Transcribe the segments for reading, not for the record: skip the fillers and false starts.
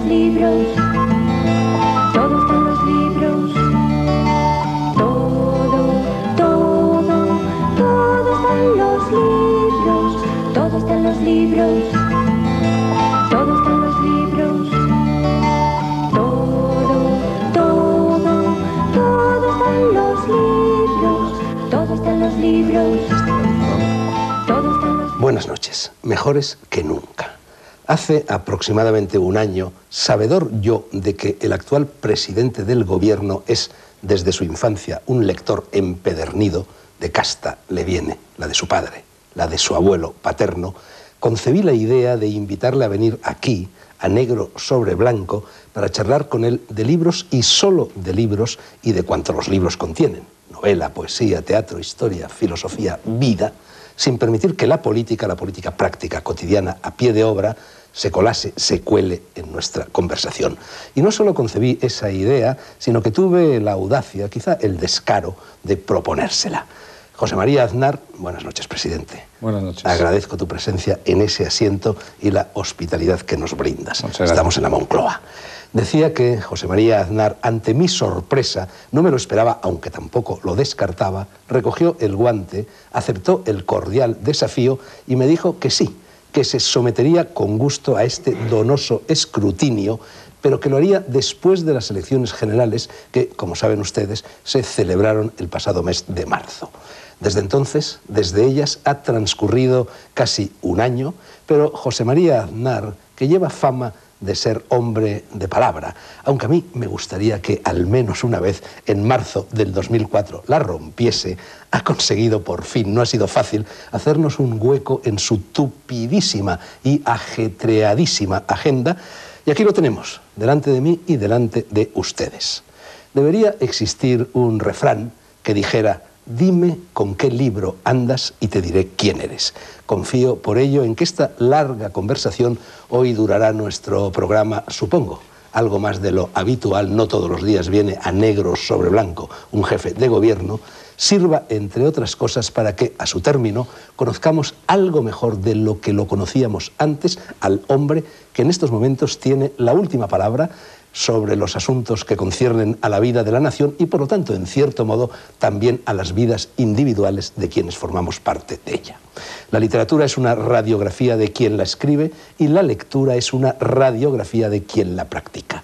los libros. Todo está en los libros. Todo está en los libros. Todo está en los libros. Todo está en los libros. Todo está en los libros. Todo está en los libros. Todo está en los libros. Buenas noches, mejores que nunca. Hace aproximadamente un año, sabedor yo de que el actual presidente del gobierno es, desde su infancia, un lector empedernido, de casta le viene, la de su padre, la de su abuelo paterno, concebí la idea de invitarle a venir aquí, a negro sobre blanco, para charlar con él de libros y solo de libros y de cuanto los libros contienen. Novela, poesía, teatro, historia, filosofía, vida, sin permitir que la política práctica, cotidiana, a pie de obra, se colase, se cuele en nuestra conversación. Y no solo concebí esa idea, sino que tuve la audacia, quizá el descaro, de proponérsela. José María Aznar, buenas noches, presidente. Buenas noches. Agradezco tu presencia en ese asiento y la hospitalidad que nos brindas. Muchas gracias. Estamos en la Moncloa. Decía que José María Aznar, ante mi sorpresa, no me lo esperaba, aunque tampoco lo descartaba, recogió el guante, aceptó el cordial desafío y me dijo que sí, que se sometería con gusto a este donoso escrutinio, pero que lo haría después de las elecciones generales que, como saben ustedes, se celebraron el pasado mes de marzo. Desde entonces, desde ellas, ha transcurrido casi un año, pero José María Aznar, que lleva fama de ser hombre de palabra, aunque a mí me gustaría que al menos una vez en marzo del 2004 la rompiese, ha conseguido por fin, no ha sido fácil, hacernos un hueco en su tupidísima y ajetreadísima agenda, y aquí lo tenemos, delante de mí y delante de ustedes. Debería existir un refrán que dijera: dime con qué libro andas y te diré quién eres. Confío por ello en que esta larga conversación hoy durará nuestro programa, supongo, algo más de lo habitual, no todos los días viene a negro sobre blanco un jefe de gobierno, sirva, entre otras cosas, para que, a su término, conozcamos algo mejor de lo que lo conocíamos antes al hombre que en estos momentos tiene la última palabra sobre los asuntos que conciernen a la vida de la nación y, por lo tanto, en cierto modo, también a las vidas individuales de quienes formamos parte de ella. La literatura es una radiografía de quien la escribe y la lectura es una radiografía de quien la practica.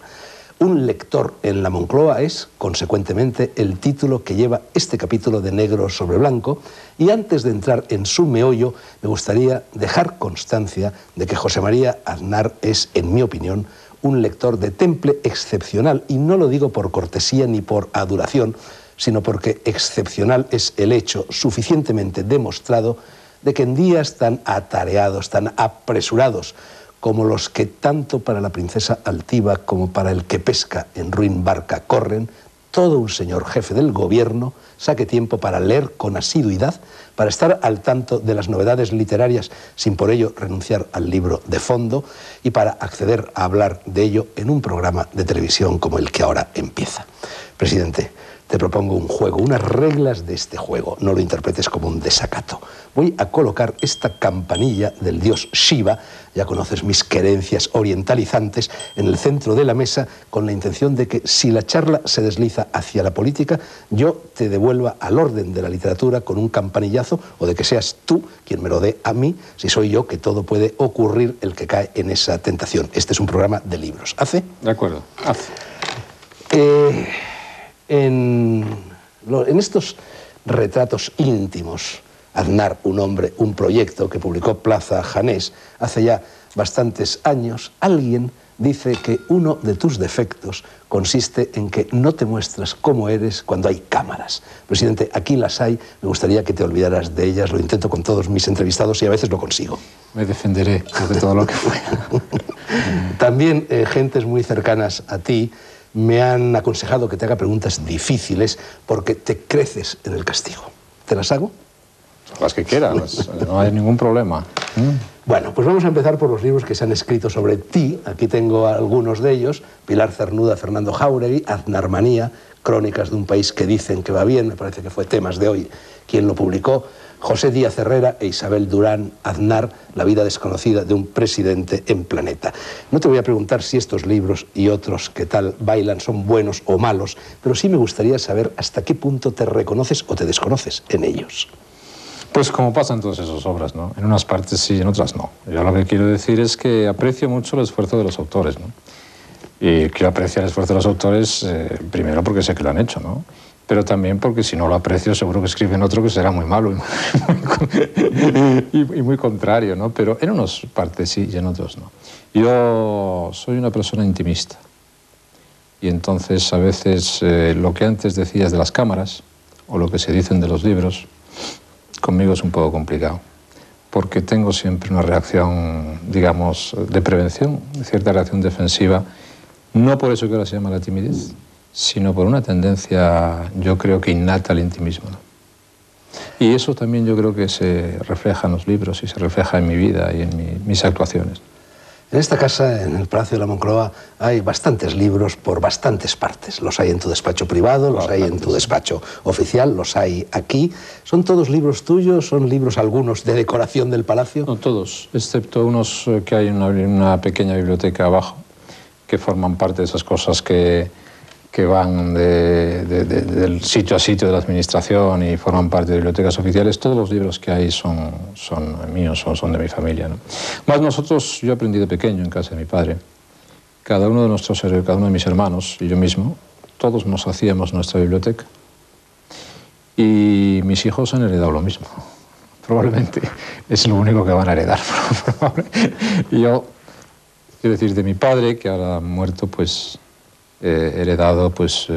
Un lector en la Moncloa es, consecuentemente, el título que lleva este capítulo de Negro sobre Blanco, y antes de entrar en su meollo, me gustaría dejar constancia de que José María Aznar es, en mi opinión, un lector de temple excepcional, y no lo digo por cortesía ni por adulación, sino porque excepcional es el hecho suficientemente demostrado de que en días tan atareados, tan apresurados, como los que tanto para la princesa altiva como para el que pesca en ruin barca corren, todo un señor jefe del gobierno saque tiempo para leer con asiduidad, para estar al tanto de las novedades literarias sin por ello renunciar al libro de fondo y para acceder a hablar de ello en un programa de televisión como el que ahora empieza. Presidente, te propongo un juego, unas reglas de este juego, no lo interpretes como un desacato. Voy a colocar esta campanilla del dios Shiva, ya conoces mis querencias orientalizantes, en el centro de la mesa con la intención de que si la charla se desliza hacia la política, yo te devuelva al orden de la literatura con un campanillazo, o de que seas tú quien me lo dé a mí, si soy yo, que todo puede ocurrir el que cae en esa tentación. Este es un programa de libros. ¿Hace? De acuerdo, hace. En estos retratos íntimos, Aznar, un hombre, un proyecto que publicó Plaza Janés hace ya bastantes años, alguien dice que uno de tus defectos consiste en que no te muestras cómo eres cuando hay cámaras. Presidente, aquí las hay, me gustaría que te olvidaras de ellas, lo intento con todos mis entrevistados y a veces lo consigo. Me defenderé de todo lo que fuera. También gentes muy cercanas a ti me han aconsejado que te haga preguntas difíciles porque te creces en el castigo. ¿Te las hago? Las que quieras, no hay ningún problema. Bueno, pues vamos a empezar por los libros que se han escrito sobre ti. Aquí tengo algunos de ellos. Pilar Cernuda, Fernando Jáuregui, Aznarmanía, Crónicas de un país que dicen que va bien, me parece que fue Temas de Hoy quien lo publicó. José Díaz Herrera e Isabel Durán, Aznar, La vida desconocida de un presidente en Planeta. No te voy a preguntar si estos libros y otros que tal bailan son buenos o malos, pero sí me gustaría saber hasta qué punto te reconoces o te desconoces en ellos. Pues como pasa en todas esas obras, ¿no? En unas partes sí y en otras no. Yo lo que quiero decir es que aprecio mucho el esfuerzo de los autores, ¿no? Y quiero apreciar el esfuerzo de los autores, primero porque sé que lo han hecho, ¿no? Pero también porque si no lo aprecio seguro que escriben otro que será muy malo y muy contrario, ¿no? Pero en unas partes sí y en otros no. Yo soy una persona intimista y entonces a veces lo que antes decías de las cámaras o lo que se dicen de los libros, conmigo es un poco complicado, porque tengo siempre una reacción, digamos, de prevención, cierta reacción defensiva, no por eso que ahora se llama la timidez, sino por una tendencia, yo creo que innata al intimismo, ¿no? Y eso también yo creo que se refleja en los libros y se refleja en mi vida y en mis actuaciones. En esta casa, en el Palacio de la Moncloa, hay bastantes libros por bastantes partes. Los hay en tu despacho privado, los hay en tu despacho oficial, los hay aquí. ¿Son todos libros tuyos? ¿Son libros algunos de decoración del palacio? No, todos, excepto unos que hay en una pequeña biblioteca abajo, que forman parte de esas cosas que van del sitio a sitio de la administración y forman parte de bibliotecas oficiales. Todos los libros que hay son míos, son de mi familia, ¿no? Más nosotros, yo aprendí de pequeño en casa de mi padre. Cada uno de mis hermanos y yo mismo, todos nos hacíamos nuestra biblioteca. Y mis hijos han heredado lo mismo. Probablemente es lo único que van a heredar. Y yo, quiero decir, de mi padre, que ahora ha muerto, pues he heredado pues,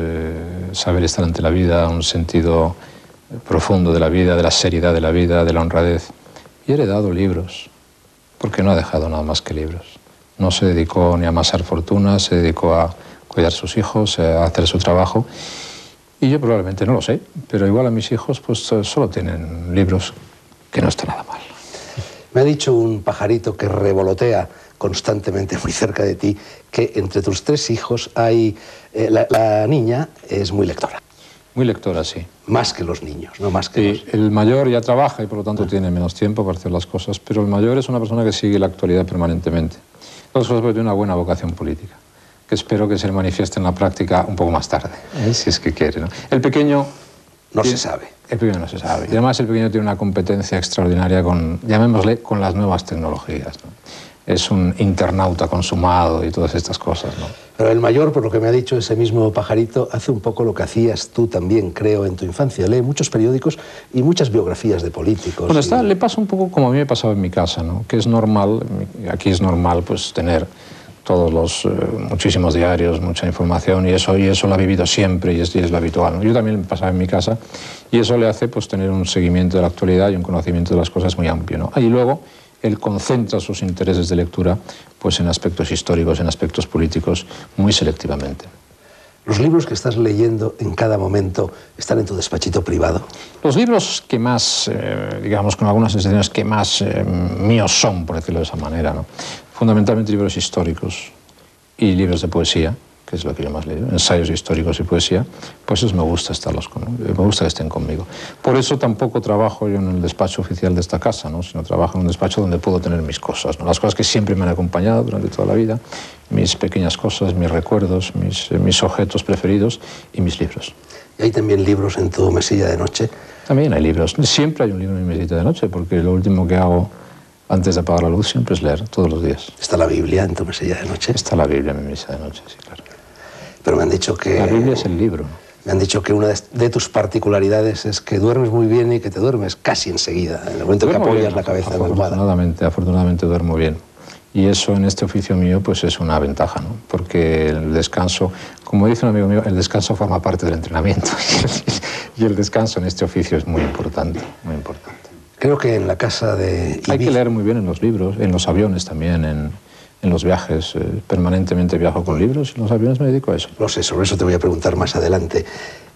saber estar ante la vida, un sentido profundo de la vida, de la seriedad de la vida, de la honradez. Y he heredado libros, porque no ha dejado nada más que libros. No se dedicó ni a amasar fortunas, se dedicó a cuidar a sus hijos, a hacer su trabajo. Y yo probablemente no lo sé, pero igual a mis hijos pues solo tienen libros, que no está nada mal. Me ha dicho un pajarito que revolotea constantemente muy cerca de ti, que entre tus tres hijos hay... la niña es muy lectora. Muy lectora, sí. Más que los niños, no más que sí, el mayor ya trabaja y por lo tanto tiene menos tiempo para hacer las cosas, pero el mayor es una persona que sigue la actualidad permanentemente. Entonces tiene una buena vocación política, que espero que se manifieste en la práctica un poco más tarde, si es que quiere, ¿no? El pequeño... No se sabe. El pequeño no se sabe. Y además el pequeño tiene una competencia extraordinaria con, llamémosle, con las nuevas tecnologías, ¿no? Es un internauta consumado y todas estas cosas, ¿no? Pero el mayor, por lo que me ha dicho ese mismo pajarito, hace un poco lo que hacías tú también, creo, en tu infancia. Lee muchos periódicos y muchas biografías de políticos. Bueno, le pasa un poco como a mí me pasaba en mi casa, ¿no? Que es normal, aquí es normal, pues, tener todos los muchísimos diarios, mucha información, y eso lo ha vivido siempre y es lo habitual, ¿no? Yo también me pasaba en mi casa y eso le hace pues, tener un seguimiento de la actualidad y un conocimiento de las cosas muy amplio, ¿no? Y luego él concentra sus intereses de lectura pues, en aspectos históricos, en aspectos políticos, muy selectivamente. ¿Los libros que estás leyendo en cada momento están en tu despachito privado? Los libros que más, digamos, con algunas excepciones, que más míos son, por decirlo de esa manera, ¿no? Fundamentalmente libros históricos y libros de poesía, que es lo que yo más leo, ensayos históricos y poesía, pues eso me gusta me gusta que estén conmigo. Por eso tampoco trabajo yo en el despacho oficial de esta casa, ¿no? Sino trabajo en un despacho donde puedo tener mis cosas, ¿no? Las cosas que siempre me han acompañado durante toda la vida, mis pequeñas cosas, mis recuerdos, mis objetos preferidos y mis libros. ¿Y hay también libros en tu mesilla de noche? También hay libros. Siempre hay un libro en mi mesita de noche, porque lo último que hago antes de apagar la luz siempre es leer, todos los días. ¿Está la Biblia en tu mesilla de noche? Está la Biblia en mi mesa de noche, sí, claro. Pero me han dicho que... La Biblia es el libro. Me han dicho que una de tus particularidades es que duermes muy bien y que te duermes casi enseguida, en el momento que apoyas la cabeza en la almohada. Afortunadamente duermo bien. Y eso en este oficio mío pues es una ventaja, ¿no? Porque el descanso, como dice un amigo mío, el descanso forma parte del entrenamiento. Y el descanso en este oficio es muy importante, muy importante. Creo que en la casa de Ibiza... Hay que leer muy bien en los libros, en los aviones también, en en los viajes, permanentemente viajo con libros y en los aviones me dedico a eso. Lo sé, sobre eso te voy a preguntar más adelante.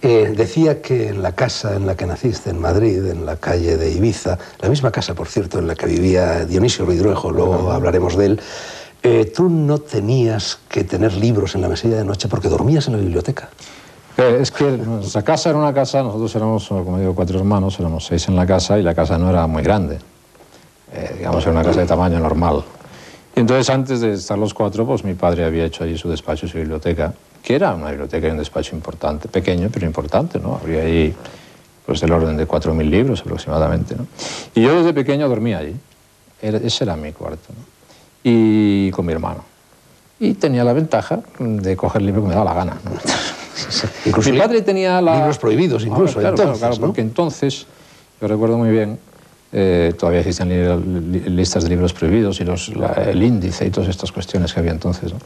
Decía que en la casa en la que naciste, en Madrid, en la calle de Ibiza, la misma casa, por cierto, en la que vivía Dionisio Ridruejo, luego hablaremos de él, tú no tenías que tener libros en la mesilla de noche porque dormías en la biblioteca. Es que nuestra casa era una casa, nosotros éramos, como digo, 4 hermanos, éramos 6 en la casa y la casa no era muy grande. Digamos, era una casa de tamaño normal. Y entonces, antes de estar los 4, pues mi padre había hecho allí su despacho y su biblioteca, que era una biblioteca y un despacho importante, pequeño, pero importante, ¿no? Habría ahí, pues, del orden de 4.000 libros aproximadamente, ¿no? Y yo desde pequeño dormía allí. Ese era mi cuarto, ¿no? Y con mi hermano. Y tenía la ventaja de coger el libro que me daba la gana, ¿no? Incluso mi padre tenía libros prohibidos, incluso, claro, entonces, claro, ¿no? porque entonces, yo recuerdo muy bien, todavía existían listas de libros prohibidos y el índice y todas estas cuestiones que había entonces, ¿no?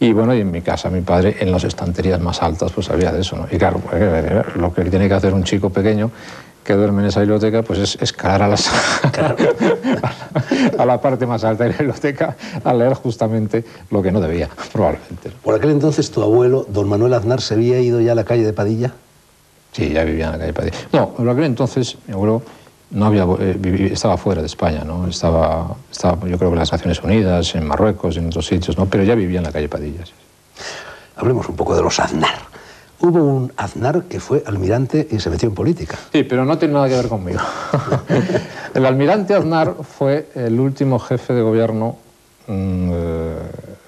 Y bueno, y en mi casa, mi padre, en las estanterías más altas, pues sabía de eso, ¿no? Y claro, lo que tiene que hacer un chico pequeño que duerme en esa biblioteca, pues es escalar a la parte más alta de la biblioteca a leer justamente lo que no debía, probablemente. Por aquel entonces, tu abuelo, don Manuel Aznar, ¿se había ido ya a la calle de Padilla? Sí, ya vivía en la calle Padilla. No, por aquel entonces, mi abuelo no había, estaba fuera de España, ¿no? Estaba, yo creo que en las Naciones Unidas, en Marruecos, en otros sitios, ¿no? Pero ya vivía en la calle Padilla. Sí. Hablemos un poco de los Aznar. Hubo un Aznar que fue almirante y se metió en política. Sí, pero no tiene nada que ver conmigo. El almirante Aznar fue el último jefe de gobierno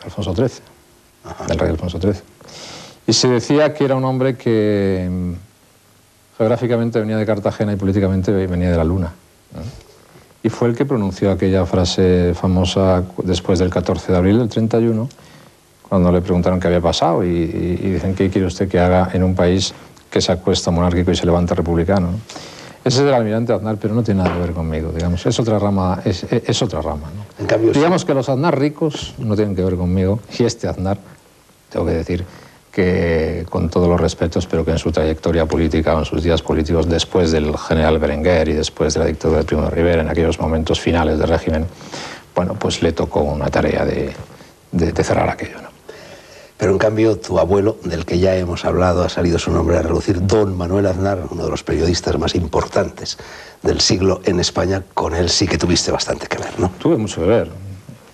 Alfonso XIII, del rey Alfonso XIII. Y se decía que era un hombre que geográficamente venía de Cartagena y políticamente venía de la Luna. Y fue el que pronunció aquella frase famosa después del 14 de abril del 31, cuando le preguntaron qué había pasado y dicen, ¿qué quiere usted que haga en un país que se acuesta monárquico y se levanta republicano? Ese es el almirante Aznar, pero no tiene nada que ver conmigo, digamos. Es otra rama, es otra rama, ¿no? En cambio, digamos que los Aznar ricos no tienen que ver conmigo, y este Aznar, tengo que decir que, con todos los respetos, pero que en su trayectoria política o en sus días políticos, después del general Berenguer y después de la dictadura de Primo de Rivera, en aquellos momentos finales del régimen, bueno, pues le tocó una tarea de cerrar aquello, ¿no? Pero en cambio, tu abuelo, del que ya hemos hablado, ha salido su nombre a relucir, don Manuel Aznar, uno de los periodistas más importantes del siglo en España. Con él sí que tuviste bastante que ver, ¿no? Tuve mucho que ver.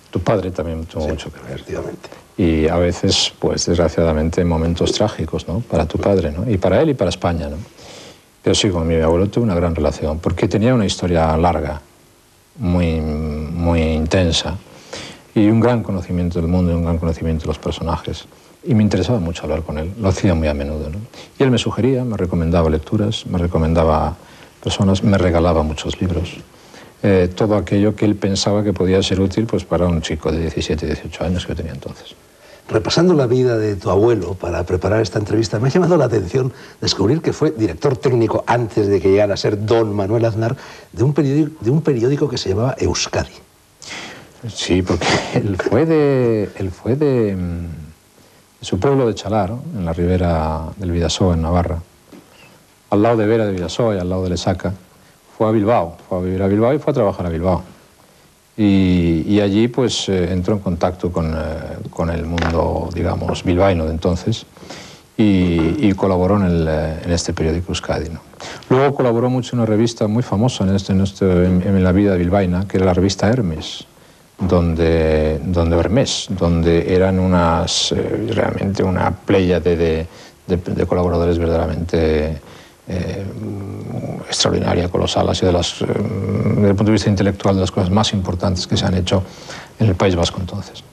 Tu padre también tuvo mucho que ver. Efectivamente. Y a veces, pues desgraciadamente, momentos trágicos, ¿no? Para tu padre, ¿no? Y para él y para España, ¿no? Pero sí, con mi abuelo tuve una gran relación, porque tenía una historia larga, muy, muy intensa, y un gran conocimiento del mundo y un gran conocimiento de los personajes. Y me interesaba mucho hablar con él, lo hacía muy a menudo, ¿no? Y él me sugería, me recomendaba lecturas, me recomendaba personas, me regalaba muchos libros. Todo aquello que él pensaba que podía ser útil, pues, para un chico de 17, 18 años que tenía entonces. Repasando la vida de tu abuelo para preparar esta entrevista, me ha llamado la atención descubrir que fue director técnico, antes de que llegara a ser don Manuel Aznar, de un periódico que se llamaba Euskadi. Sí, porque él fue de su pueblo de Chalar, ¿no? En la ribera del Bidasoa, en Navarra, al lado de Vera de Bidasoa y al lado de Lesaca. Fue a Bilbao, fue a vivir a Bilbao y fue a trabajar a Bilbao. Y allí, pues, entró en contacto con el mundo, digamos, bilbaíno de entonces y colaboró en este periódico Euskadi, ¿no? Luego colaboró mucho en una revista muy famosa en la vida bilbaína, que era la revista Hermes, donde eran realmente una pléyade de colaboradores verdaderamente extraordinaria, colosal. Ha sido, desde el punto de vista intelectual, de las cosas más importantes que se han hecho en el País Vasco entonces.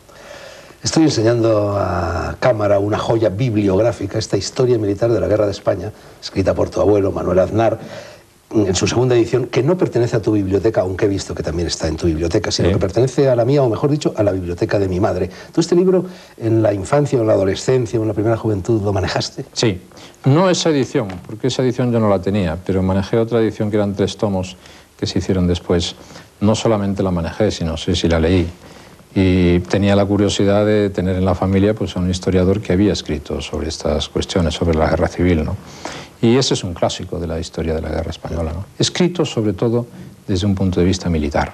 Estoy enseñando a cámara una joya bibliográfica, esta historia militar de la Guerra de España, escrita por tu abuelo, Manuel Aznar, en su segunda edición, que no pertenece a tu biblioteca, aunque he visto que también está en tu biblioteca, sino que pertenece a la mía, o mejor dicho, a la biblioteca de mi madre. ¿Tú este libro en la infancia, o en la adolescencia, o en la primera juventud lo manejaste? Sí, no esa edición, porque esa edición yo no la tenía, pero manejé otra edición que eran 3 tomos que se hicieron después. No solamente la manejé, sino sí la leí. Y tenía la curiosidad de tener en la familia, pues, a un historiador que había escrito sobre estas cuestiones, sobre la guerra civil, ¿no? Y ese es un clásico de la historia de la guerra española, ¿no? Escrito sobre todo desde un punto de vista militar.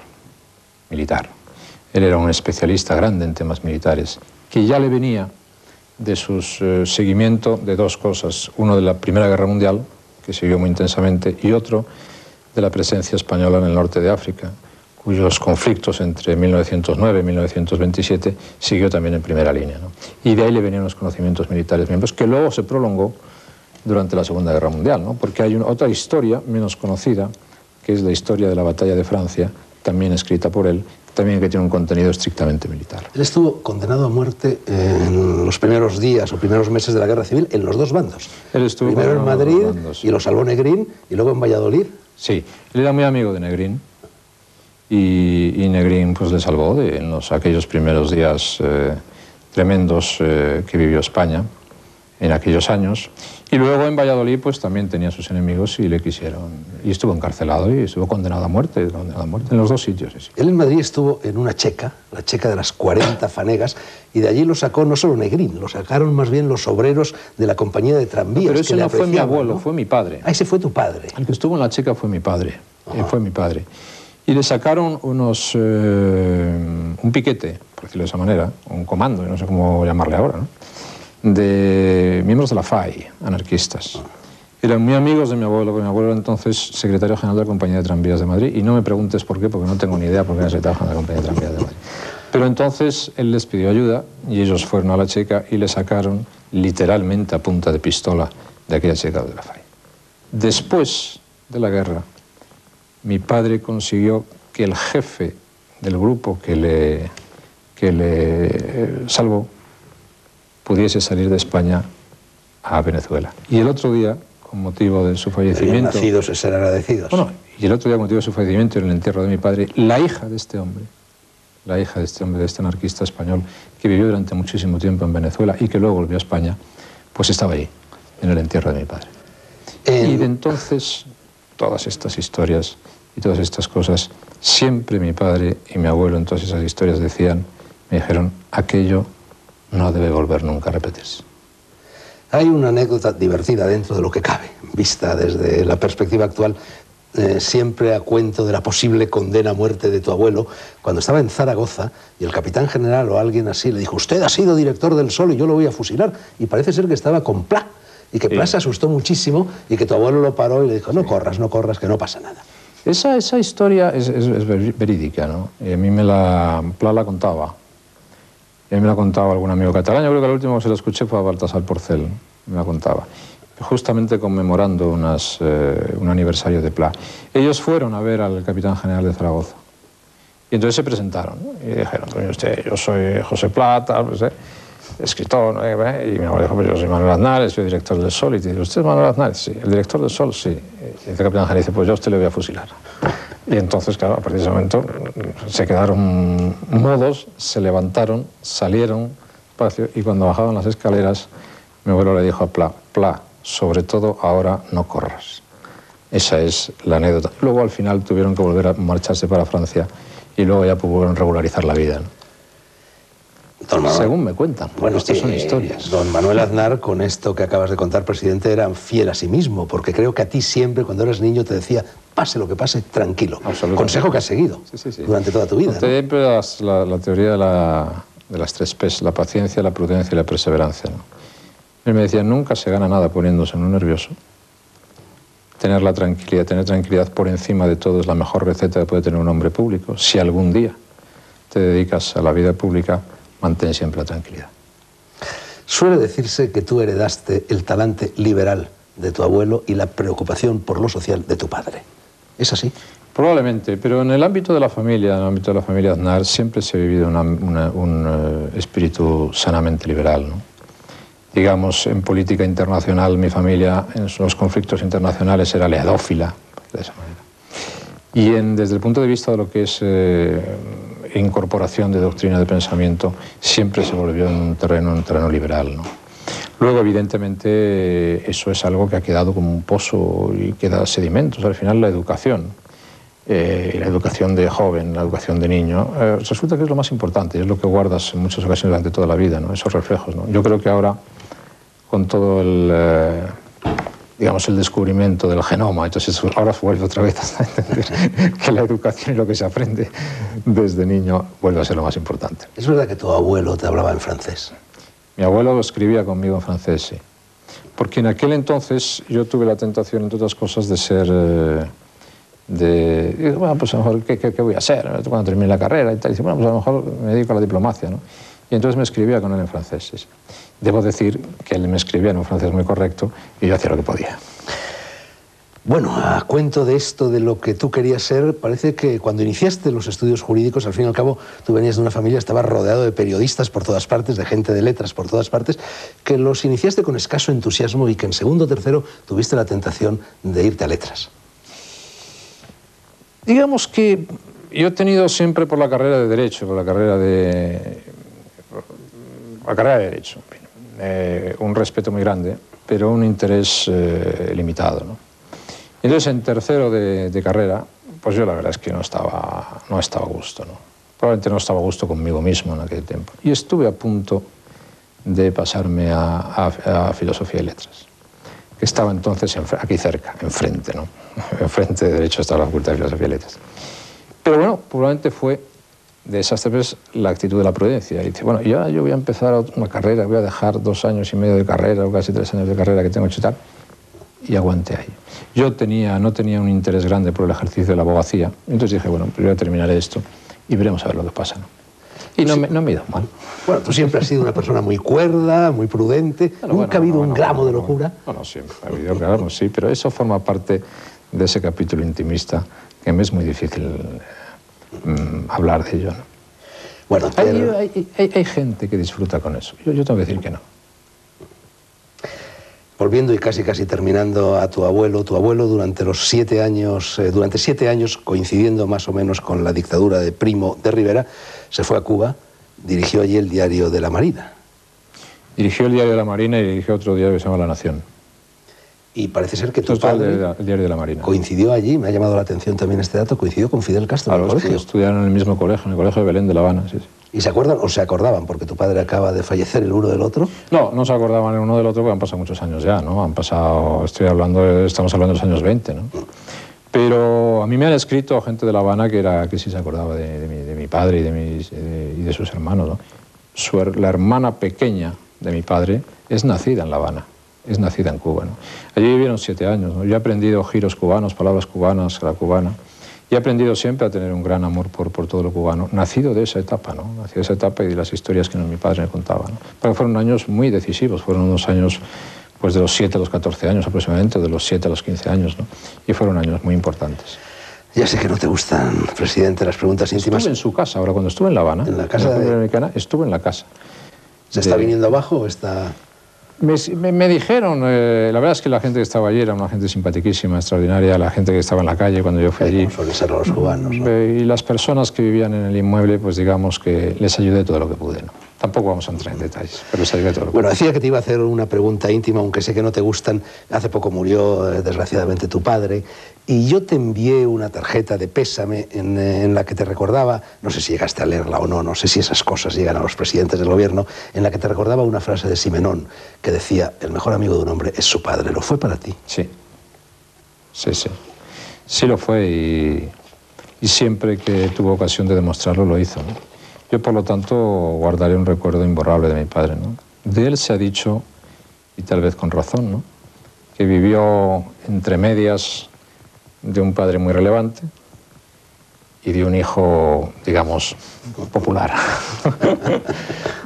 Él era un especialista grande en temas militares, que ya le venía de su seguimiento de dos cosas. Uno de la Primera Guerra Mundial, que siguió muy intensamente, y otro de la presencia española en el norte de África, cuyos conflictos entre 1909 y 1927 siguió también en primera línea, ¿no? Y de ahí le venían los conocimientos militares miembros, que luego se prolongó durante la Segunda Guerra Mundial, ¿no? Porque hay otra historia menos conocida, que es la historia de la Batalla de Francia, también escrita por él, también que tiene un contenido estrictamente militar. Él estuvo condenado a muerte en los primeros días o primeros meses de la Guerra Civil en los dos bandos. Él estuvo primero en Madrid bandos, y lo salvó Negrín, y luego en Valladolid. Sí, él era muy amigo de Negrín, y Negrín pues le salvó en aquellos primeros días tremendos que vivió España en aquellos años. Y luego en Valladolid pues también tenía sus enemigos y le quisieron, y estuvo encarcelado y estuvo condenado a muerte en los dos sitios. Sí. Él en Madrid estuvo en una checa, la checa de las 40 fanegas, y de allí lo sacó no solo Negrín, lo sacaron más bien los obreros de la compañía de tranvías. Pero ese no fue mi abuelo, ¿no? Fue mi padre. Ah, ese fue tu padre. El que estuvo en la checa fue mi padre, fue mi padre. Y le sacaron un piquete, por decirlo de esa manera, un comando, no sé cómo llamarle ahora, ¿no? De miembros de la FAI, anarquistas. Eran muy amigos de mi abuelo, porque mi abuelo era entonces secretario general de la Compañía de Tranvías de Madrid, y no me preguntes por qué, porque no tengo ni idea por qué era secretario general de la Compañía de Tranvías de Madrid. Pero entonces él les pidió ayuda, y ellos fueron a la checa y le sacaron literalmente a punta de pistola de aquella checa de la FAI. Después de la guerra, mi padre consiguió que el jefe del grupo que le salvó pudiese salir de España a Venezuela. Y el otro día, con motivo de su fallecimiento... nacidos y ser agradecidos. Bueno, y el otro día, con motivo de su fallecimiento en el entierro de mi padre, la hija de este hombre, de este anarquista español, que vivió durante muchísimo tiempo en Venezuela y que luego volvió a España, pues estaba ahí, en el entierro de mi padre. Y de entonces, todas estas historias y todas estas cosas, siempre mi padre y mi abuelo en todas esas historias me dijeron, aquello no debe volver nunca a repetirse. Hay una anécdota divertida dentro de lo que cabe, vista desde la perspectiva actual, siempre a cuento de la posible condena a muerte de tu abuelo, cuando estaba en Zaragoza y el capitán general o alguien así le dijo, usted ha sido director del Sol y yo lo voy a fusilar, y parece ser que estaba con Pla, y que Pla se asustó muchísimo y que tu abuelo lo paró y le dijo, no corras, que no pasa nada. Esa historia es verídica, ¿no? Y a mí Pla la contaba. Y a mí me la contaba algún amigo catalán. Yo creo que el último que se lo escuché fue a Baltasar Porcel, me la contaba. Justamente conmemorando un aniversario de Pla. Ellos fueron a ver al capitán general de Zaragoza. Y entonces se presentaron, ¿no? Y dijeron, yo soy José Pla, tal, pues, escritor, ¿no? Y mi abuelo dijo, pues yo soy Manuel Aznar, soy director del Sol. Y te dice, ¿usted es Manuel Aznar? Sí. ¿El director del Sol? Sí. Y el capitán general dice, pues yo a usted le voy a fusilar. Y entonces, claro, a partir de ese momento se quedaron mudos, se levantaron, salieron despacio, y cuando bajaban las escaleras, mi abuelo le dijo a Pla, sobre todo ahora no corras. Esa es la anécdota. Luego al final tuvieron que volver a marcharse para Francia y luego ya pudieron regularizar la vida, ¿no? Según me cuentan, bueno, estas son historias. Don Manuel Aznar, con esto que acabas de contar, presidente, era fiel a sí mismo, porque creo que a ti siempre, cuando eras niño, te decía, pase lo que pase, tranquilo. Consejo que has seguido durante toda tu vida. Siempre la teoría de las 3 P's, la paciencia, la prudencia y la perseverancia, ¿no? Él me decía, nunca se gana nada poniéndose en un nervioso. Tener tranquilidad por encima de todo es la mejor receta que puede tener un hombre público. Si algún día te dedicas a la vida pública, mantén siempre la tranquilidad. Suele decirse que tú heredaste el talante liberal de tu abuelo y la preocupación por lo social de tu padre. ¿Es así? Probablemente, pero en el ámbito de la familia, Aznar, siempre se ha vivido un espíritu sanamente liberal, ¿no? Digamos, en política internacional, mi familia en los conflictos internacionales era leadófila, de esa manera. Y desde el punto de vista de lo que es incorporación de doctrina de pensamiento, siempre se volvió en un terreno liberal, ¿no? Luego, evidentemente, eso es algo que ha quedado como un pozo y queda sedimentos. Al final, la educación de joven, la educación de niño, resulta que es lo más importante y es lo que guardas en muchas ocasiones durante toda la vida, ¿no? Esos reflejos, ¿no? Yo creo que ahora, con todo digamos, el descubrimiento del genoma. Entonces ahora vuelve otra vez a entender que la educación y lo que se aprende desde niño vuelve a ser lo más importante. ¿Es verdad que tu abuelo te hablaba en francés? Mi abuelo escribía conmigo en francés, sí. Porque en aquel entonces yo tuve la tentación, entre otras cosas, de ser... bueno, pues a lo mejor, ¿qué voy a hacer cuando termine la carrera? Y tal. Y dice, bueno, pues a lo mejor me dedico a la diplomacia, ¿no? Y entonces me escribía con él en francés, sí. Debo decir que él me escribía en un francés muy correcto y yo hacía lo que podía. Bueno, a cuento de esto, de lo que tú querías ser, parece que cuando iniciaste los estudios jurídicos, al fin y al cabo, tú venías de una familia, estabas rodeado de periodistas por todas partes, de gente de letras por todas partes, que los iniciaste con escaso entusiasmo y que en segundo o tercero tuviste la tentación de irte a letras. Digamos que yo he tenido siempre por la carrera de Derecho, por la carrera de Derecho, un respeto muy grande, pero un interés limitado, ¿no? Entonces, en tercero de carrera, pues yo la verdad es que no estaba a gusto, ¿no? Probablemente no estaba a gusto conmigo mismo en aquel tiempo. Y estuve a punto de pasarme a Filosofía y Letras, que estaba entonces aquí cerca, enfrente, ¿no? Enfrente de Derecho estaba la Facultad de Filosofía y Letras. Pero bueno, probablemente fue de esas tres la actitud de la prudencia. Y dice, bueno, ya yo voy a empezar una carrera, voy a dejar 2 años y medio de carrera, o casi 3 años de carrera que tengo hecho y tal, y aguanté ahí. Yo no tenía un interés grande por el ejercicio de la abogacía, entonces dije, bueno, primero terminaré esto y veremos a ver lo que pasa, ¿no? Y no me he ido mal. Bueno, tú siempre has sido una persona muy cuerda, muy prudente, nunca ha habido un gramo de locura. No, siempre ha habido gramos, sí, pero eso forma parte de ese capítulo intimista que me es muy difícil hablar de ello, ¿no? Bueno, hay gente que disfruta con eso. Yo tengo que decir que no. Volviendo y casi terminando a tu abuelo durante los 7 años, durante 7 años, coincidiendo más o menos con la dictadura de Primo de Rivera, se fue a Cuba, dirigió allí el Diario de la Marina. Dirigió el Diario de la Marina y dirigió otro diario que se llama La Nación. Y parece ser que tu padre el Diario de la Marina. Coincidió allí, me ha llamado la atención también este dato, coincidió con Fidel Castro en el colegio. Estudiaron en el mismo colegio, en el Colegio de Belén de La Habana, sí. ¿Y se acuerdan o se acordaban? Porque tu padre acaba de fallecer el uno del otro. No se acordaban el uno del otro porque han pasado muchos años ya, ¿no? Estamos hablando de los años 20, ¿no? Pero a mí me han escrito gente de La Habana que sí se acordaba de mi padre y de sus hermanos, ¿no? La hermana pequeña de mi padre es nacida en La Habana. Es nacida en Cuba, ¿no? Allí vivieron 7 años, ¿no? Yo he aprendido giros cubanos, palabras cubanas, la cubana, y he aprendido siempre a tener un gran amor por todo lo cubano, nacido de esa etapa, ¿no? Nacido de esa etapa y de las historias que mi padre me contaba, ¿no? Porque fueron años muy decisivos, fueron unos años pues de los 7 a los 14 años aproximadamente, de los 7 a los 15 años, ¿no? Y fueron años muy importantes. Ya sé que no te gustan, presidente, las preguntas íntimas. Estuve en su casa, ahora cuando estuve en La Habana, en la casa de la República Dominicana, estuve en la casa. ¿Se está viniendo abajo o está...? Me dijeron, la verdad es que la gente que estaba allí era una gente simpaticísima, extraordinaria, la gente que estaba en la calle cuando yo fui allí. Como suelen ser los cubanos, ¿no? Y las personas que vivían en el inmueble, pues digamos que les ayudé todo lo que pude, ¿no? Tampoco vamos a entrar en detalles, pero les ayudé todo lo que pude. Bueno, decía que te iba a hacer una pregunta íntima, aunque sé que no te gustan. Hace poco murió, desgraciadamente, tu padre, y yo te envié una tarjeta de pésame en la que te recordaba, no sé si llegaste a leerla o no, no sé si esas cosas llegan a los presidentes del gobierno, en la que te recordaba una frase de Simenón que decía, el mejor amigo de un hombre es su padre. ¿Lo fue para ti? Sí. Sí lo fue y siempre que tuvo ocasión de demostrarlo lo hizo, ¿no? Yo, por lo tanto, guardaré un recuerdo imborrable de mi padre, ¿no? De él se ha dicho, y tal vez con razón, ¿no?, que vivió entre medias de un padre muy relevante y de un hijo, digamos, popular.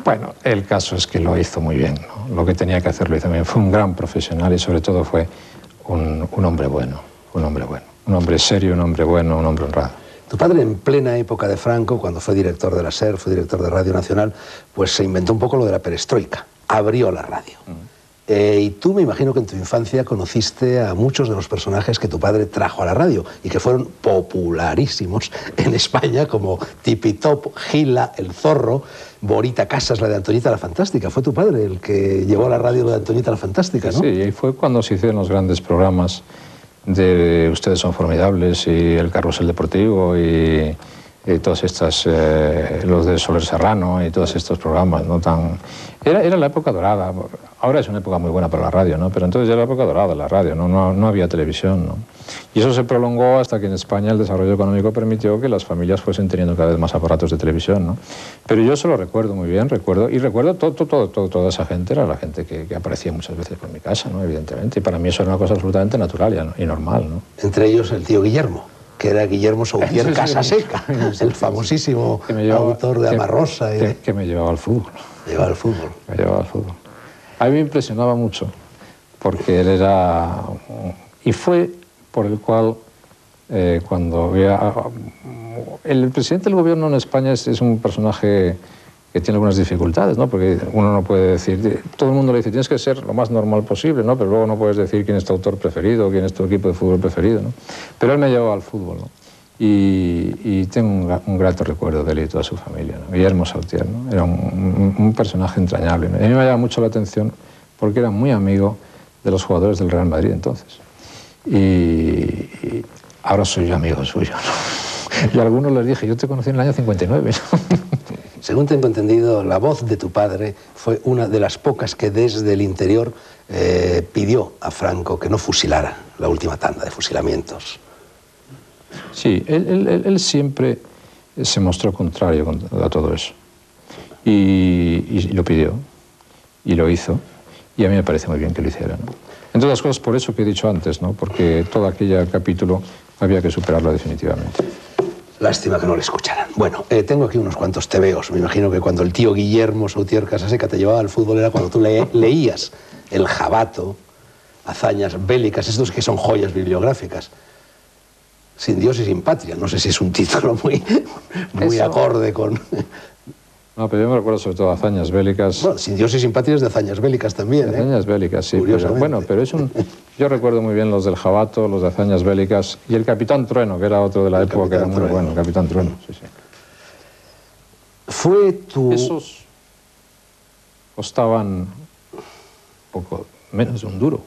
Bueno, el caso es que lo hizo muy bien, ¿no? Lo que tenía que hacer lo hizo bien. Fue un gran profesional y sobre todo fue un hombre bueno, un hombre serio, un hombre bueno, un hombre honrado. Tu padre, en plena época de Franco, cuando fue director de la SER, fue director de Radio Nacional, pues se inventó un poco lo de la perestroika, abrió la radio. Y tú, me imagino que en tu infancia conociste a muchos de los personajes que tu padre trajo a la radio y que fueron popularísimos en España, como Tipitop, Gila, El Zorro, Borita Casas, la de Antoñita la Fantástica. Fue tu padre el que llevó a la radio la de Antoñita la Fantástica, ¿no? Sí, y fue cuando se hicieron los grandes programas de Ustedes son formidables y El Carrusel Deportivo y todas estas, los de Soler Serrano y todos estos programas, ¿no? Era la época dorada. ahora es una época muy buena para la radio, ¿no? Pero entonces ya era la época dorada de la radio, no había televisión, ¿no? Y eso se prolongó hasta que en España el desarrollo económico permitió que las familias fuesen teniendo cada vez más aparatos de televisión, ¿no? Pero yo eso lo recuerdo muy bien, recuerdo toda esa gente, era la gente que aparecía muchas veces por mi casa, ¿no? Evidentemente, y para mí eso era una cosa absolutamente natural y normal, ¿no? Entre ellos el tío Guillermo, que era Guillermo Sautier Casaseca, el famosísimo autor de Amarrosa. Que me llevaba al fútbol. Llevaba al fútbol. Me llevaba al fútbol. A mí me impresionaba mucho, porque él era... Y fue por el cual, cuando veía... El presidente del gobierno en España es un personaje que tiene algunas dificultades, ¿no? Porque uno no puede decir... Todo el mundo le dice, tienes que ser lo más normal posible, ¿no? Pero luego no puedes decir quién es tu autor preferido, quién es tu equipo de fútbol preferido, ¿no? Pero él me llevaba al fútbol, ¿no? Y tengo un grato recuerdo de él y toda su familia, ¿no? Guillermo Sautier, ¿no? Era un personaje entrañable, ¿no? Y a mí me llamaba mucho la atención porque era muy amigo de los jugadores del Real Madrid entonces. Y ahora soy yo amigo suyo, ¿no? Y a algunos les dije, yo te conocí en el año 59, ¿no? Según tengo entendido, la voz de tu padre fue una de las pocas que desde el interior pidió a Franco que no fusilara la última tanda de fusilamientos. Sí, él siempre se mostró contrario a todo eso. Y lo pidió, y lo hizo, y a mí me parece muy bien que lo hiciera, ¿no? Entre otras cosas, por eso que he dicho antes, ¿no? Porque todo aquel capítulo había que superarlo definitivamente. Lástima que no le escucharan. Bueno, tengo aquí unos cuantos tebeos. Me imagino que cuando el tío Guillermo Sautier Casaseca te llevaba al fútbol era cuando tú leías El Jabato, Hazañas bélicas, estos que son joyas bibliográficas. Sin Dios y sin patria. No sé si es un título muy acorde con... No, pero yo me recuerdo sobre todo Hazañas bélicas. Bueno, Sin Dios y sin patria es de Hazañas bélicas también, ¿eh? Hazañas bélicas, sí. Pero es un... Yo recuerdo muy bien los del Jabato, los de Hazañas bélicas, y el Capitán Trueno, que era otro de la época que era muy bueno, Capitán Trueno, sí. Fue tu... Esos costaban poco menos de un duro,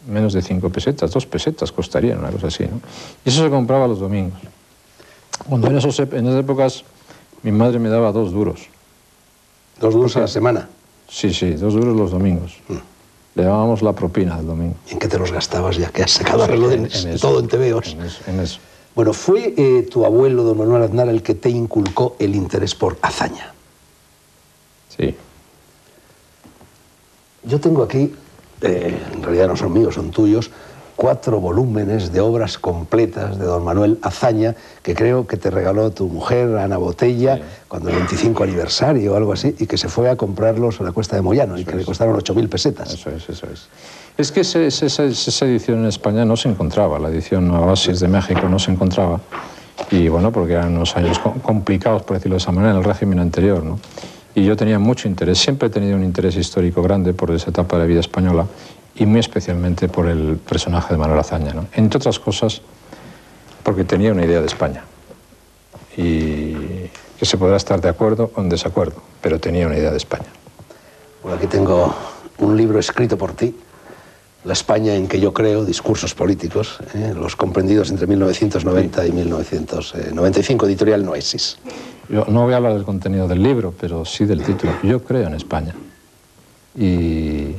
menos de 5 pesetas, 2 pesetas costarían, una cosa así, ¿no? Y eso se compraba los domingos. Cuando en esas épocas mi madre me daba 2 duros. 2 duros a la semana. Sí, 2 duros los domingos. Le llamábamos la propina del domingo. ¿En qué te los gastabas ya que has sacado todo en tebeos? En eso. Bueno, ¿fue tu abuelo, don Manuel Aznar, el que te inculcó el interés por Azaña? Sí. Yo tengo aquí, en realidad no son míos, son tuyos, 4 volúmenes de obras completas de don Manuel Azaña, que creo que te regaló tu mujer, Ana Botella, sí, cuando el 25 aniversario o algo así, y que se fue a comprarlos a la Cuesta de Moyano, y que le costaron 8.000 pesetas. Eso es. Es que esa edición en España no se encontraba, la edición Oasis de México no se encontraba, y bueno, porque eran unos años complicados, por decirlo de esa manera, en el régimen anterior, ¿no? Y yo tenía mucho interés, siempre he tenido un interés histórico grande por esa etapa de la vida española, y muy especialmente por el personaje de Manuel Azaña, ¿no? Entre otras cosas, porque tenía una idea de España, y que se podrá estar de acuerdo o en desacuerdo, pero tenía una idea de España. Bueno, aquí tengo un libro escrito por ti, La España en que yo creo, discursos políticos, los comprendidos entre 1990 y 1995, editorial Noesis. Yo no voy a hablar del contenido del libro, pero sí del título. Yo creo en España. Y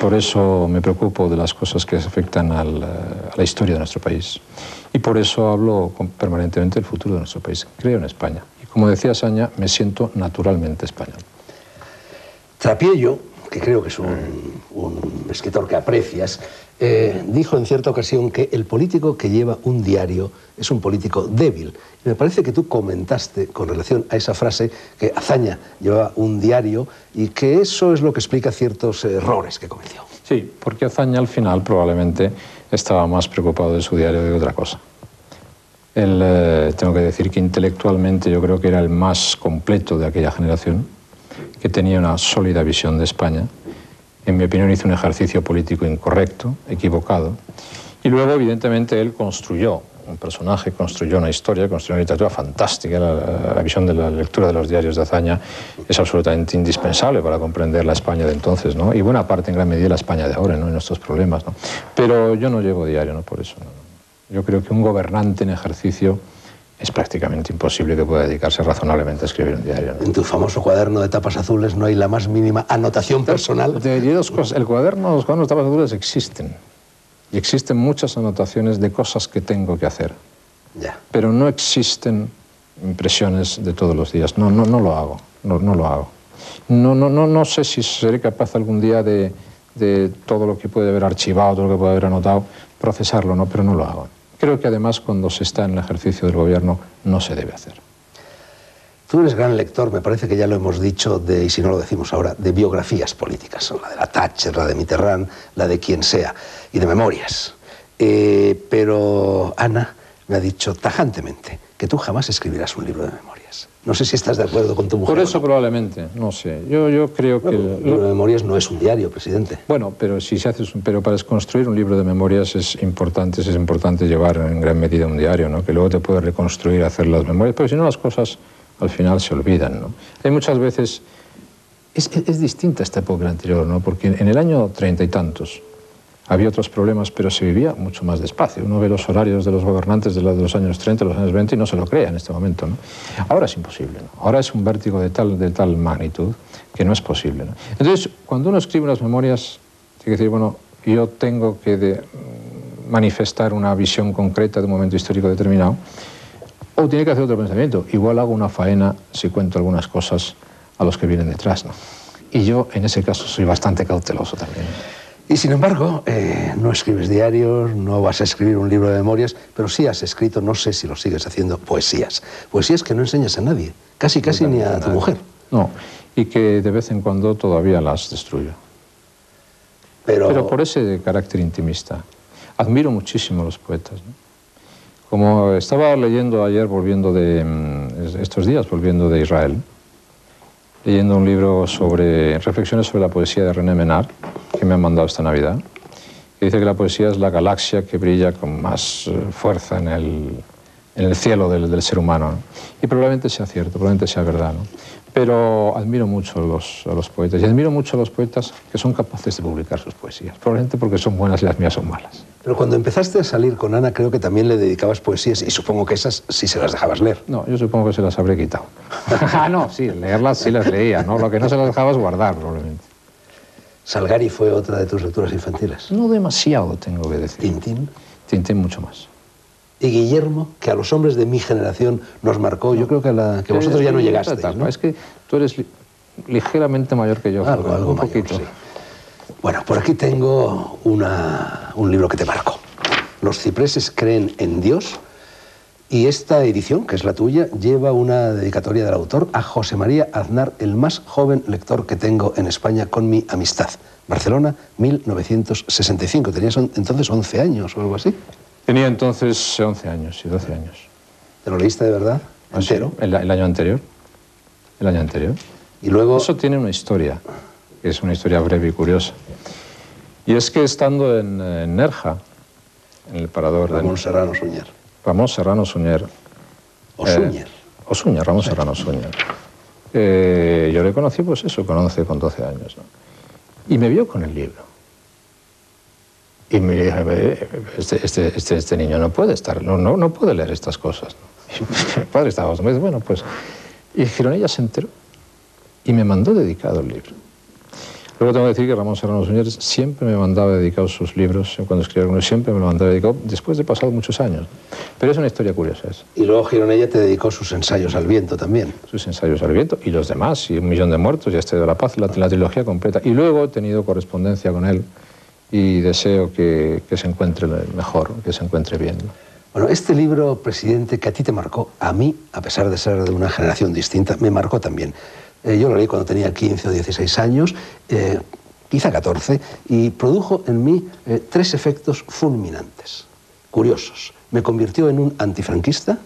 por eso me preocupo de las cosas que afectan a la historia de nuestro país. Y por eso hablo permanentemente del futuro de nuestro país. Creo en España. Y como decía Azaña, me siento naturalmente español. Trapiello, que creo que es un escritor que aprecias, dijo en cierta ocasión que el político que lleva un diario es un político débil. Y me parece que tú comentaste con relación a esa frase que Azaña llevaba un diario y que eso es lo que explica ciertos errores que cometió. Sí, porque Azaña al final probablemente estaba más preocupado de su diario que de otra cosa. Él, tengo que decir que intelectualmente yo creo que era el más completo de aquella generación, que tenía una sólida visión de España. En mi opinión hizo un ejercicio político incorrecto, equivocado, y luego evidentemente él construyó un personaje, construyó una historia, construyó una literatura fantástica. La visión de la lectura de los diarios de Azaña es absolutamente indispensable para comprender la España de entonces, ¿no? Y buena parte, en gran medida, la España de ahora, ¿no? Y nuestros problemas, ¿no? Pero yo no llevo diario, ¿no? Por eso, ¿no? Yo creo que un gobernante en ejercicio es prácticamente imposible que pueda dedicarse razonablemente a escribir un diario, ¿no? En tu famoso cuaderno de tapas azules no hay la más mínima anotación personal. Te diría dos cosas. Los cuadernos de tapas azules existen. Y existen muchas anotaciones de cosas que tengo que hacer. Ya. Pero no existen impresiones de todos los días. No lo hago. No lo hago. No sé si seré capaz algún día de todo lo que puede haber archivado, todo lo que puede haber anotado, procesarlo, ¿no? Pero no lo hago. Creo que además cuando se está en el ejercicio del gobierno no se debe hacer. Tú eres gran lector, me parece que ya lo hemos dicho, y si no lo decimos ahora, de biografías políticas. La de la Thatcher, la de Mitterrand, la de quien sea, y de memorias. Pero Ana me ha dicho tajantemente que tú jamás escribirás un libro de memorias. No sé si estás de acuerdo con tu mujer. Por eso probablemente, no sé. Yo creo que... Un libro de memorias no es un diario, presidente. Bueno, pero si se hace, pero para construir un libro de memorias es importante llevar en gran medida un diario, ¿no? Que luego te puedes reconstruir, hacer las memorias, pero si no las cosas al final se olvidan, ¿no? Hay muchas veces... Es distinta esta época anterior, ¿no? Porque en el año 30 y tantos había otros problemas, pero se vivía mucho más despacio. Uno ve los horarios de los gobernantes de los años 30, los años 20 y no se lo crea en este momento, ¿no? Ahora es imposible, ¿no? Ahora es un vértigo de tal magnitud que no es posible, ¿no? Entonces, cuando uno escribe unas memorias, tiene que decir, bueno, yo tengo que manifestar una visión concreta de un momento histórico determinado, o tiene que hacer otro pensamiento. Igual hago una faena si cuento algunas cosas a los que vienen detrás, ¿no? Y yo, en ese caso, soy bastante cauteloso también. Y sin embargo, no escribes diarios, no vas a escribir un libro de memorias, pero sí has escrito, no sé si lo sigues haciendo, poesías. Poesías que no enseñas a nadie, casi ni a tu mujer. No, y que de vez en cuando todavía las destruyo. Pero por ese carácter intimista. Admiro muchísimo a los poetas, ¿no? Como estaba leyendo ayer, estos días, volviendo de Israel, leyendo un libro sobre reflexiones sobre la poesía de René Menard, que me han mandado esta Navidad, que dice que la poesía es la galaxia que brilla con más fuerza en el cielo del ser humano, ¿no? Y probablemente sea cierto, probablemente sea verdad, ¿no? Pero admiro mucho a los poetas, y admiro mucho a los poetas que son capaces de publicar sus poesías, probablemente porque son buenas y las mías son malas. Pero cuando empezaste a salir con Ana, creo que también le dedicabas poesías, y supongo que esas sí se las dejabas leer. No, yo supongo que se las habré quitado. No, sí, leerlas sí las leía, ¿no? Lo que no se las dejaba es guardar, probablemente. ¿Salgari fue otra de tus lecturas infantiles? No demasiado, tengo que decir. ¿Tintín? Tintín mucho más. Y Guillermo, que a los hombres de mi generación nos marcó, yo creo que vosotros ya no llegasteis, ¿no? Es que tú eres ligeramente mayor que yo. Algo un mayor, poquito. sí. Bueno, por aquí tengo un libro que te marcó. Los cipreses creen en Dios, y esta edición, que es la tuya, lleva una dedicatoria del autor a José María Aznar, el más joven lector que tengo en España con mi amistad. Barcelona, 1965. Tenías entonces 11 años o algo así. Tenía entonces 11 años y 12 años. ¿Te lo leíste de verdad? ¿Entero? Sí, el año anterior. El año anterior. Y luego... Eso tiene una historia, que es una historia breve y curiosa. Y es que estando en Nerja, en el parador de... Ramón Serrano Suñer. Ramón Serrano Suñer. Suñer. Ramón Serrano Suñer. Yo le conocí, pues eso, con 11, con 12 años, ¿no? Y me vio con el libro. Y me dije, este niño no puede estar, no puede leer estas cosas, ¿no? Y mi padre estaba, me dice, bueno, pues... Y Gironella se enteró y me mandó dedicado el libro. Luego tengo que decir que Ramón Serrano Suñer siempre me mandaba dedicados sus libros, cuando escribía algunos siempre me lo mandaba dedicado, después de pasado muchos años. Pero es una historia curiosa esa. Y luego Gironella te dedicó sus ensayos al viento también. Sus ensayos al viento, y los demás, y 1 millón de muertos, y Este de la Paz, la trilogía completa. Y luego he tenido correspondencia con él, y deseo que se encuentre mejor, que se encuentre bien, ¿no? Bueno, este libro, presidente, que a ti te marcó, a mí, a pesar de ser de una generación distinta, me marcó también. Yo lo leí cuando tenía 15 o 16 años, quizá 14, y produjo en mí 3 efectos fulminantes, curiosos. Me convirtió en un antifranquista,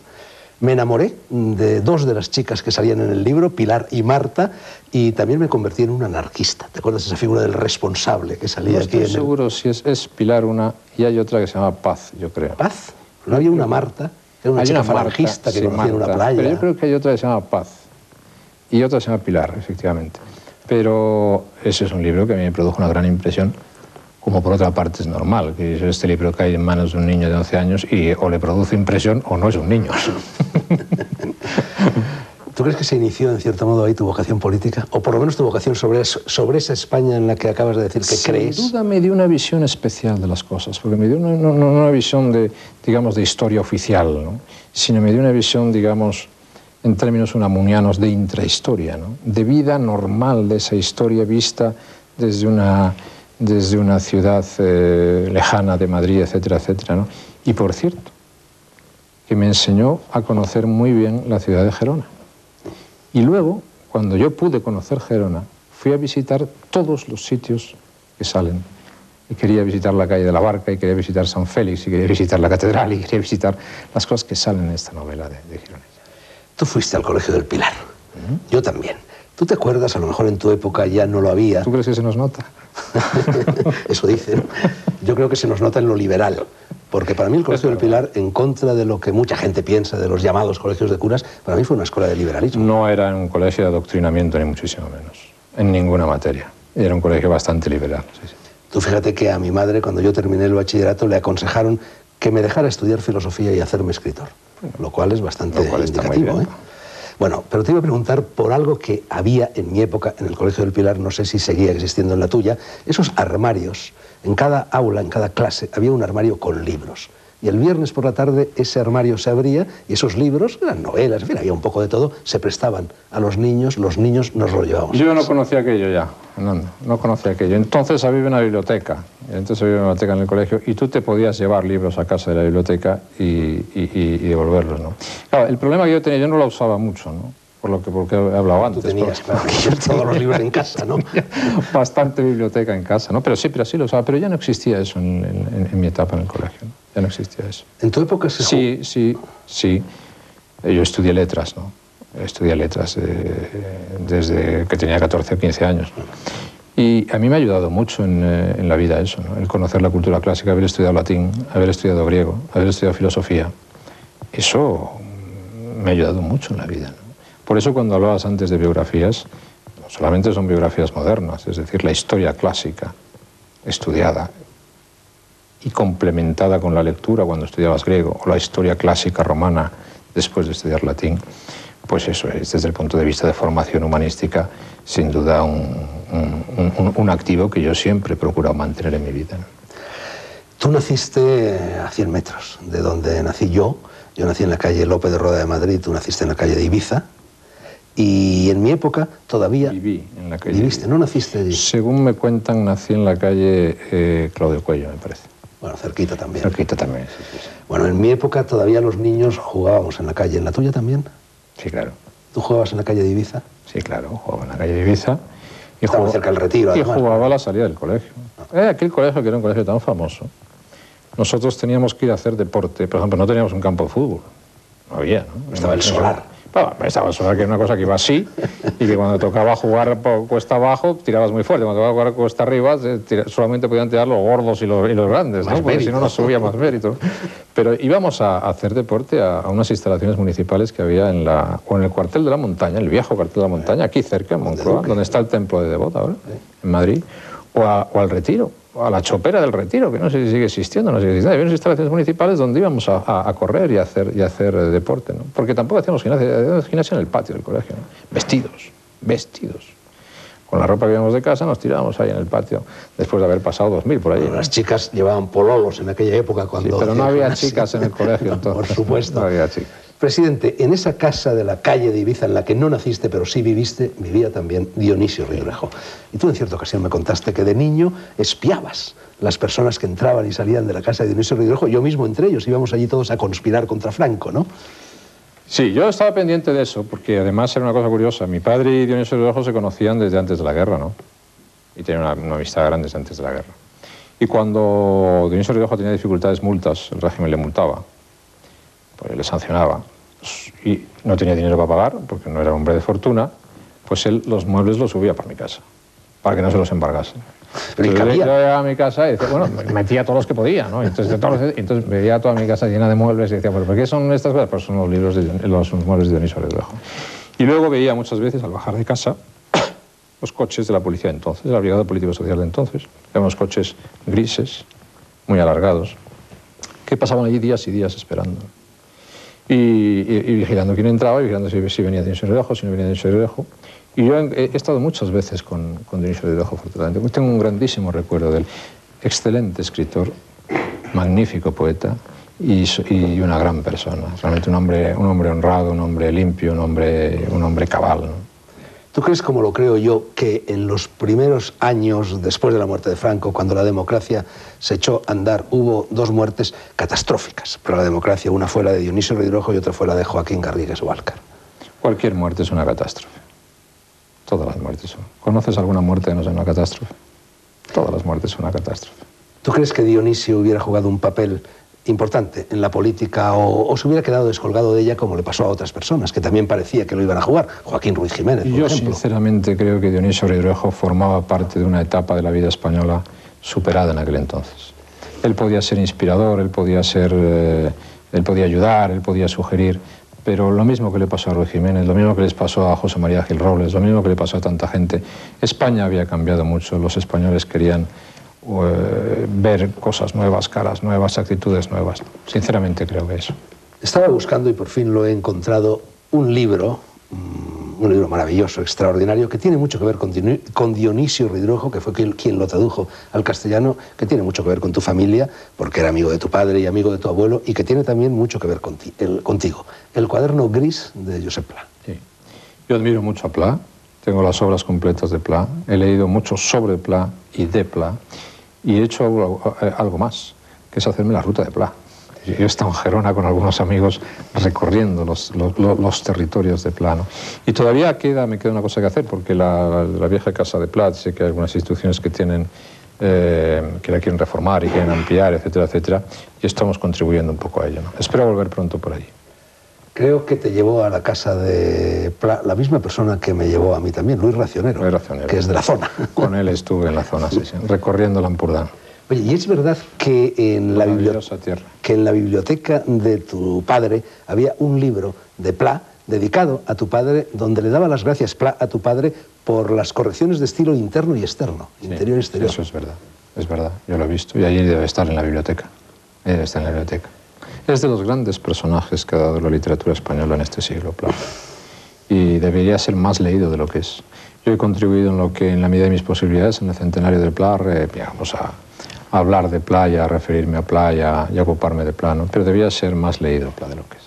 me enamoré de 2 de las chicas que salían en el libro, Pilar y Marta, y también me convertí en un anarquista. ¿Te acuerdas de esa figura del responsable que salía aquí? No estoy seguro si es Pilar una, y hay otra que se llama Paz, yo creo. ¿Paz? ¿No había una Marta? Era una chica falangista que conocía en una playa. Pero yo creo que hay otra que se llama Paz. Y otra se llama Pilar, efectivamente. Pero ese es un libro que a mí me produjo una gran impresión, como por otra parte es normal, que este libro cae en manos de un niño de 11 años y o le produce impresión o no es un niño. ¿Tú crees que se inició, en cierto modo, ahí tu vocación política? O por lo menos tu vocación sobre esa España en la que acabas de decir que crees. Sin duda me dio una visión especial de las cosas, porque me dio una visión de, digamos, de historia oficial, ¿no? Sino me dio una visión, digamos, en términos unamunianos, de intrahistoria, ¿no? De vida normal de esa historia vista desde una ciudad lejana de Madrid, etcétera, etcétera, ¿no? Y por cierto, que me enseñó a conocer muy bien la ciudad de Gerona. Y luego, cuando yo pude conocer Gerona, fui a visitar todos los sitios que salen. Y quería visitar la calle de la Barca, y quería visitar San Félix, y quería visitar la catedral, y quería visitar las cosas que salen en esta novela de Girona. Tú fuiste al Colegio del Pilar. Yo también. ¿Tú te acuerdas? A lo mejor en tu época ya no lo había. ¿Tú crees que se nos nota? Eso dicen. Yo creo que se nos nota en lo liberal. Porque para mí el Colegio del Pilar, en contra de lo que mucha gente piensa de los llamados colegios de curas, para mí fue una escuela de liberalismo. No era un colegio de adoctrinamiento, ni muchísimo menos. En ninguna materia. Era un colegio bastante liberal. Sí, sí. Tú fíjate que a mi madre, cuando yo terminé el bachillerato, le aconsejaron que me dejara estudiar filosofía y hacerme escritor. Lo cual es bastante indicativo, ¿eh? Bueno, pero te iba a preguntar por algo que había en mi época en el Colegio del Pilar, no sé si seguía existiendo en la tuya, esos armarios. En cada aula, en cada clase, había un armario con libros. Y el viernes por la tarde ese armario se abría y esos libros, eran novelas, en fin, había un poco de todo, se prestaban a los niños nos lo llevábamos. Yo no conocía aquello ya, Fernando, no conocía aquello. Entonces había una biblioteca, en el colegio, y tú te podías llevar libros a casa de la biblioteca y devolverlos, ¿no? Claro, el problema que yo tenía, yo no lo usaba mucho, ¿no? Porque he hablado antes. Tú tenías, claro, todos los libros en casa, ¿no? Bastante biblioteca en casa, ¿no? Pero sí lo usaba. Pero ya no existía eso en mi etapa en el colegio, ¿no? Ya no existía eso. ¿En tu época se jugó? Sí. Yo estudié letras, ¿no? Estudié letras desde que tenía 14 o 15 años, ¿no? Y a mí me ha ayudado mucho en la vida eso, ¿no? El conocer la cultura clásica, haber estudiado latín, haber estudiado griego, haber estudiado filosofía. Eso me ha ayudado mucho en la vida, ¿no? Por eso cuando hablabas antes de biografías, no solamente son biografías modernas, es decir, la historia clásica, estudiada y complementada con la lectura cuando estudiabas griego, o la historia clásica romana después de estudiar latín, pues eso es, desde el punto de vista de formación humanística, sin duda un activo que yo siempre he procurado mantener en mi vida, ¿no? Tú naciste a 100 metros de donde nací yo. Yo nací en la calle Lope de Rueda de Madrid, tú naciste en la calle de Ibiza. Y en mi época todavía... Viví en la calle. ¿Viviste? ¿No naciste allí? Según me cuentan, nací en la calle Claudio Cuello, me parece. Bueno, cerquita también. Cerquita también, sí. Bueno, en mi época todavía los niños jugábamos en la calle. ¿En la tuya también? Sí, claro. ¿Tú jugabas en la calle de Ibiza? Sí, claro, jugaba en la calle de Ibiza. Estaba cerca del Retiro, además. Y jugaba a la salida del colegio. Aquel colegio, que era un colegio tan famoso, nosotros teníamos que ir a hacer deporte. Por ejemplo, no teníamos un campo de fútbol. No había, ¿no? Estaba el solar. Bueno, estaba el solar, que era una cosa que iba así, y que cuando tocaba jugar cuesta abajo, tirabas muy fuerte. Cuando tocaba jugar cuesta arriba, solamente podían tirar los gordos y los grandes, ¿no? Porque si no nos subía más mérito. Pero íbamos a hacer deporte a unas instalaciones municipales que había en el cuartel de la montaña, el viejo cuartel de la montaña, aquí cerca, en Moncloa, donde está el templo de Devot ahora, en Madrid, o al Retiro, o a la Chopera del Retiro, que no sé si sigue existiendo, no sigue existiendo. Había unas instalaciones municipales donde íbamos a correr y a hacer deporte, ¿no? Porque tampoco hacíamos gimnasia en el patio del colegio, ¿no? Vestidos. Con la ropa que íbamos de casa nos tirábamos ahí en el patio, después de haber pasado 2000 por allí, ¿no? Las chicas llevaban pololos en aquella época cuando... Sí, pero no había chicas en el colegio entonces. Por supuesto. No había chicas. Presidente, en esa casa de la calle de Ibiza en la que no naciste, pero sí viviste, vivía también Dionisio Ridruejo. Y tú en cierta ocasión me contaste que de niño espiabas las personas que entraban y salían de la casa de Dionisio Ridruejo. Yo mismo entre ellos, íbamos allí todos a conspirar contra Franco, ¿no? Sí, yo estaba pendiente de eso, porque además era una cosa curiosa. Mi padre y Dionisio Ridruejo se conocían desde antes de la guerra, ¿no? Y tenían una amistad grande desde antes de la guerra. Y cuando Dionisio Ridruejo tenía dificultades, multas, el régimen le multaba, pues le sancionaba, y no tenía dinero para pagar, porque no era hombre de fortuna, pues él los muebles los subía para mi casa, para que no se los embargasen. Pero yo llegaba a mi casa y decía, bueno, metía todos los que podía, ¿no? Entonces veía toda mi casa llena de muebles y decía, ¿pero por qué son estas cosas? Pues son los muebles de Dionisio Ridruejo. Y luego veía muchas veces, al bajar de casa, los coches de la policía de entonces, la Brigada Político-Social de entonces, eran unos coches grises, muy alargados, que pasaban allí días y días esperando. y vigilando quién entraba, y vigilando si venía Dionisio Ridruejo, si no venía Dionisio Ridruejo. Y yo he estado muchas veces con Dionisio Ridruejo, afortunadamente. Tengo un grandísimo recuerdo de él. Excelente escritor, magnífico poeta y una gran persona. Realmente un hombre honrado, un hombre limpio, un hombre cabal, ¿no? ¿Tú crees, como lo creo yo, que en los primeros años después de la muerte de Franco, cuando la democracia se echó a andar, hubo dos muertes catastróficas para la democracia? Una fue la de Dionisio Ridruejo y otra fue la de Joaquín Garrigues Walker. Cualquier muerte es una catástrofe. Todas las muertes son. ¿Conoces alguna muerte que no sea una catástrofe? Todas las muertes son una catástrofe. ¿Tú crees que Dionisio hubiera jugado un papel importante en la política o se hubiera quedado descolgado de ella como le pasó a otras personas, que también parecía que lo iban a jugar? Joaquín Ruiz Jiménez, por ejemplo. Yo sinceramente creo que Dionisio Ridruejo formaba parte de una etapa de la vida española superada en aquel entonces. Él podía ser inspirador, él podía ayudar, él podía sugerir, pero lo mismo que le pasó a Ruiz Jiménez, lo mismo que les pasó a José María Gil Robles, lo mismo que le pasó a tanta gente. España había cambiado mucho, los españoles querían ver cosas nuevas, caras nuevas, actitudes nuevas. Sinceramente creo que eso. Estaba buscando y por fin lo he encontrado, un libro maravilloso, extraordinario, que tiene mucho que ver con Dionisio Ridruejo, que fue quien lo tradujo al castellano, que tiene mucho que ver con tu familia, porque era amigo de tu padre y amigo de tu abuelo, y que tiene también mucho que ver contigo. El cuaderno gris de Josep Pla. Sí. Yo admiro mucho a Pla, tengo las obras completas de Pla, he leído mucho sobre Pla y de Pla, y he hecho algo más, que es hacerme la ruta de Pla. Yo he estado en Gerona con algunos amigos recorriendo los territorios de Pla, ¿no? Y todavía me queda una cosa que hacer, porque la vieja casa de Pla, sé que hay algunas instituciones que la quieren reformar y quieren ampliar, etcétera, etcétera, y estamos contribuyendo un poco a ello, ¿no? Espero volver pronto por allí. Creo que te llevó a la casa de Pla la misma persona que me llevó a mí también, Luis Racionero, que es de la zona. Con él estuve en la zona, sí, recorriendo la Ampurdán. Oye, ¿y es verdad que en la biblioteca de tu padre había un libro de Pla dedicado a tu padre, donde le daba las gracias Pla a tu padre por las correcciones de estilo interno y externo, sí, interior y exterior? Eso es verdad, yo lo he visto y allí debe estar en la biblioteca. Es de los grandes personajes que ha dado la literatura española en este siglo, Pla. Y debería ser más leído de lo que es. Yo he contribuido en la medida de mis posibilidades en el centenario de Pla, digamos, a hablar de Pla, a referirme a Pla y a ocuparme de Pla, ¿no? Pero debía ser más leído Pla de lo que es.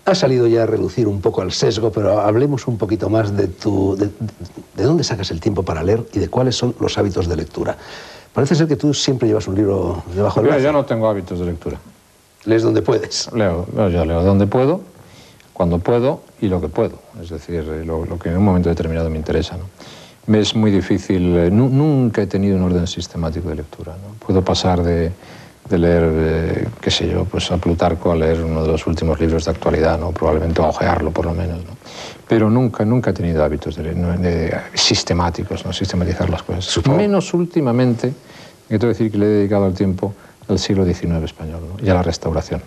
Ha salido ya a reducir un poco el sesgo, pero hablemos un poquito más de dónde sacas el tiempo para leer y de cuáles son los hábitos de lectura. Parece ser que tú siempre llevas un libro debajo del brazo. Yo no tengo hábitos de lectura. ¿Lees donde puedes? Yo leo donde puedo, cuando puedo y lo que puedo. Es decir, lo que en un momento determinado me interesa, ¿no? Me es muy difícil, nunca he tenido un orden sistemático de lectura, ¿no? Puedo pasar de leer, qué sé yo, pues a Plutarco a leer uno de los últimos libros de actualidad, ¿no? Probablemente a ojearlo por lo menos, ¿no? Pero nunca he tenido hábitos sistemáticos, ¿no? Sistematizar las cosas. Supongo. Menos últimamente, que tengo que decir que le he dedicado el tiempo al siglo XIX español, ¿no? Y a la Restauración.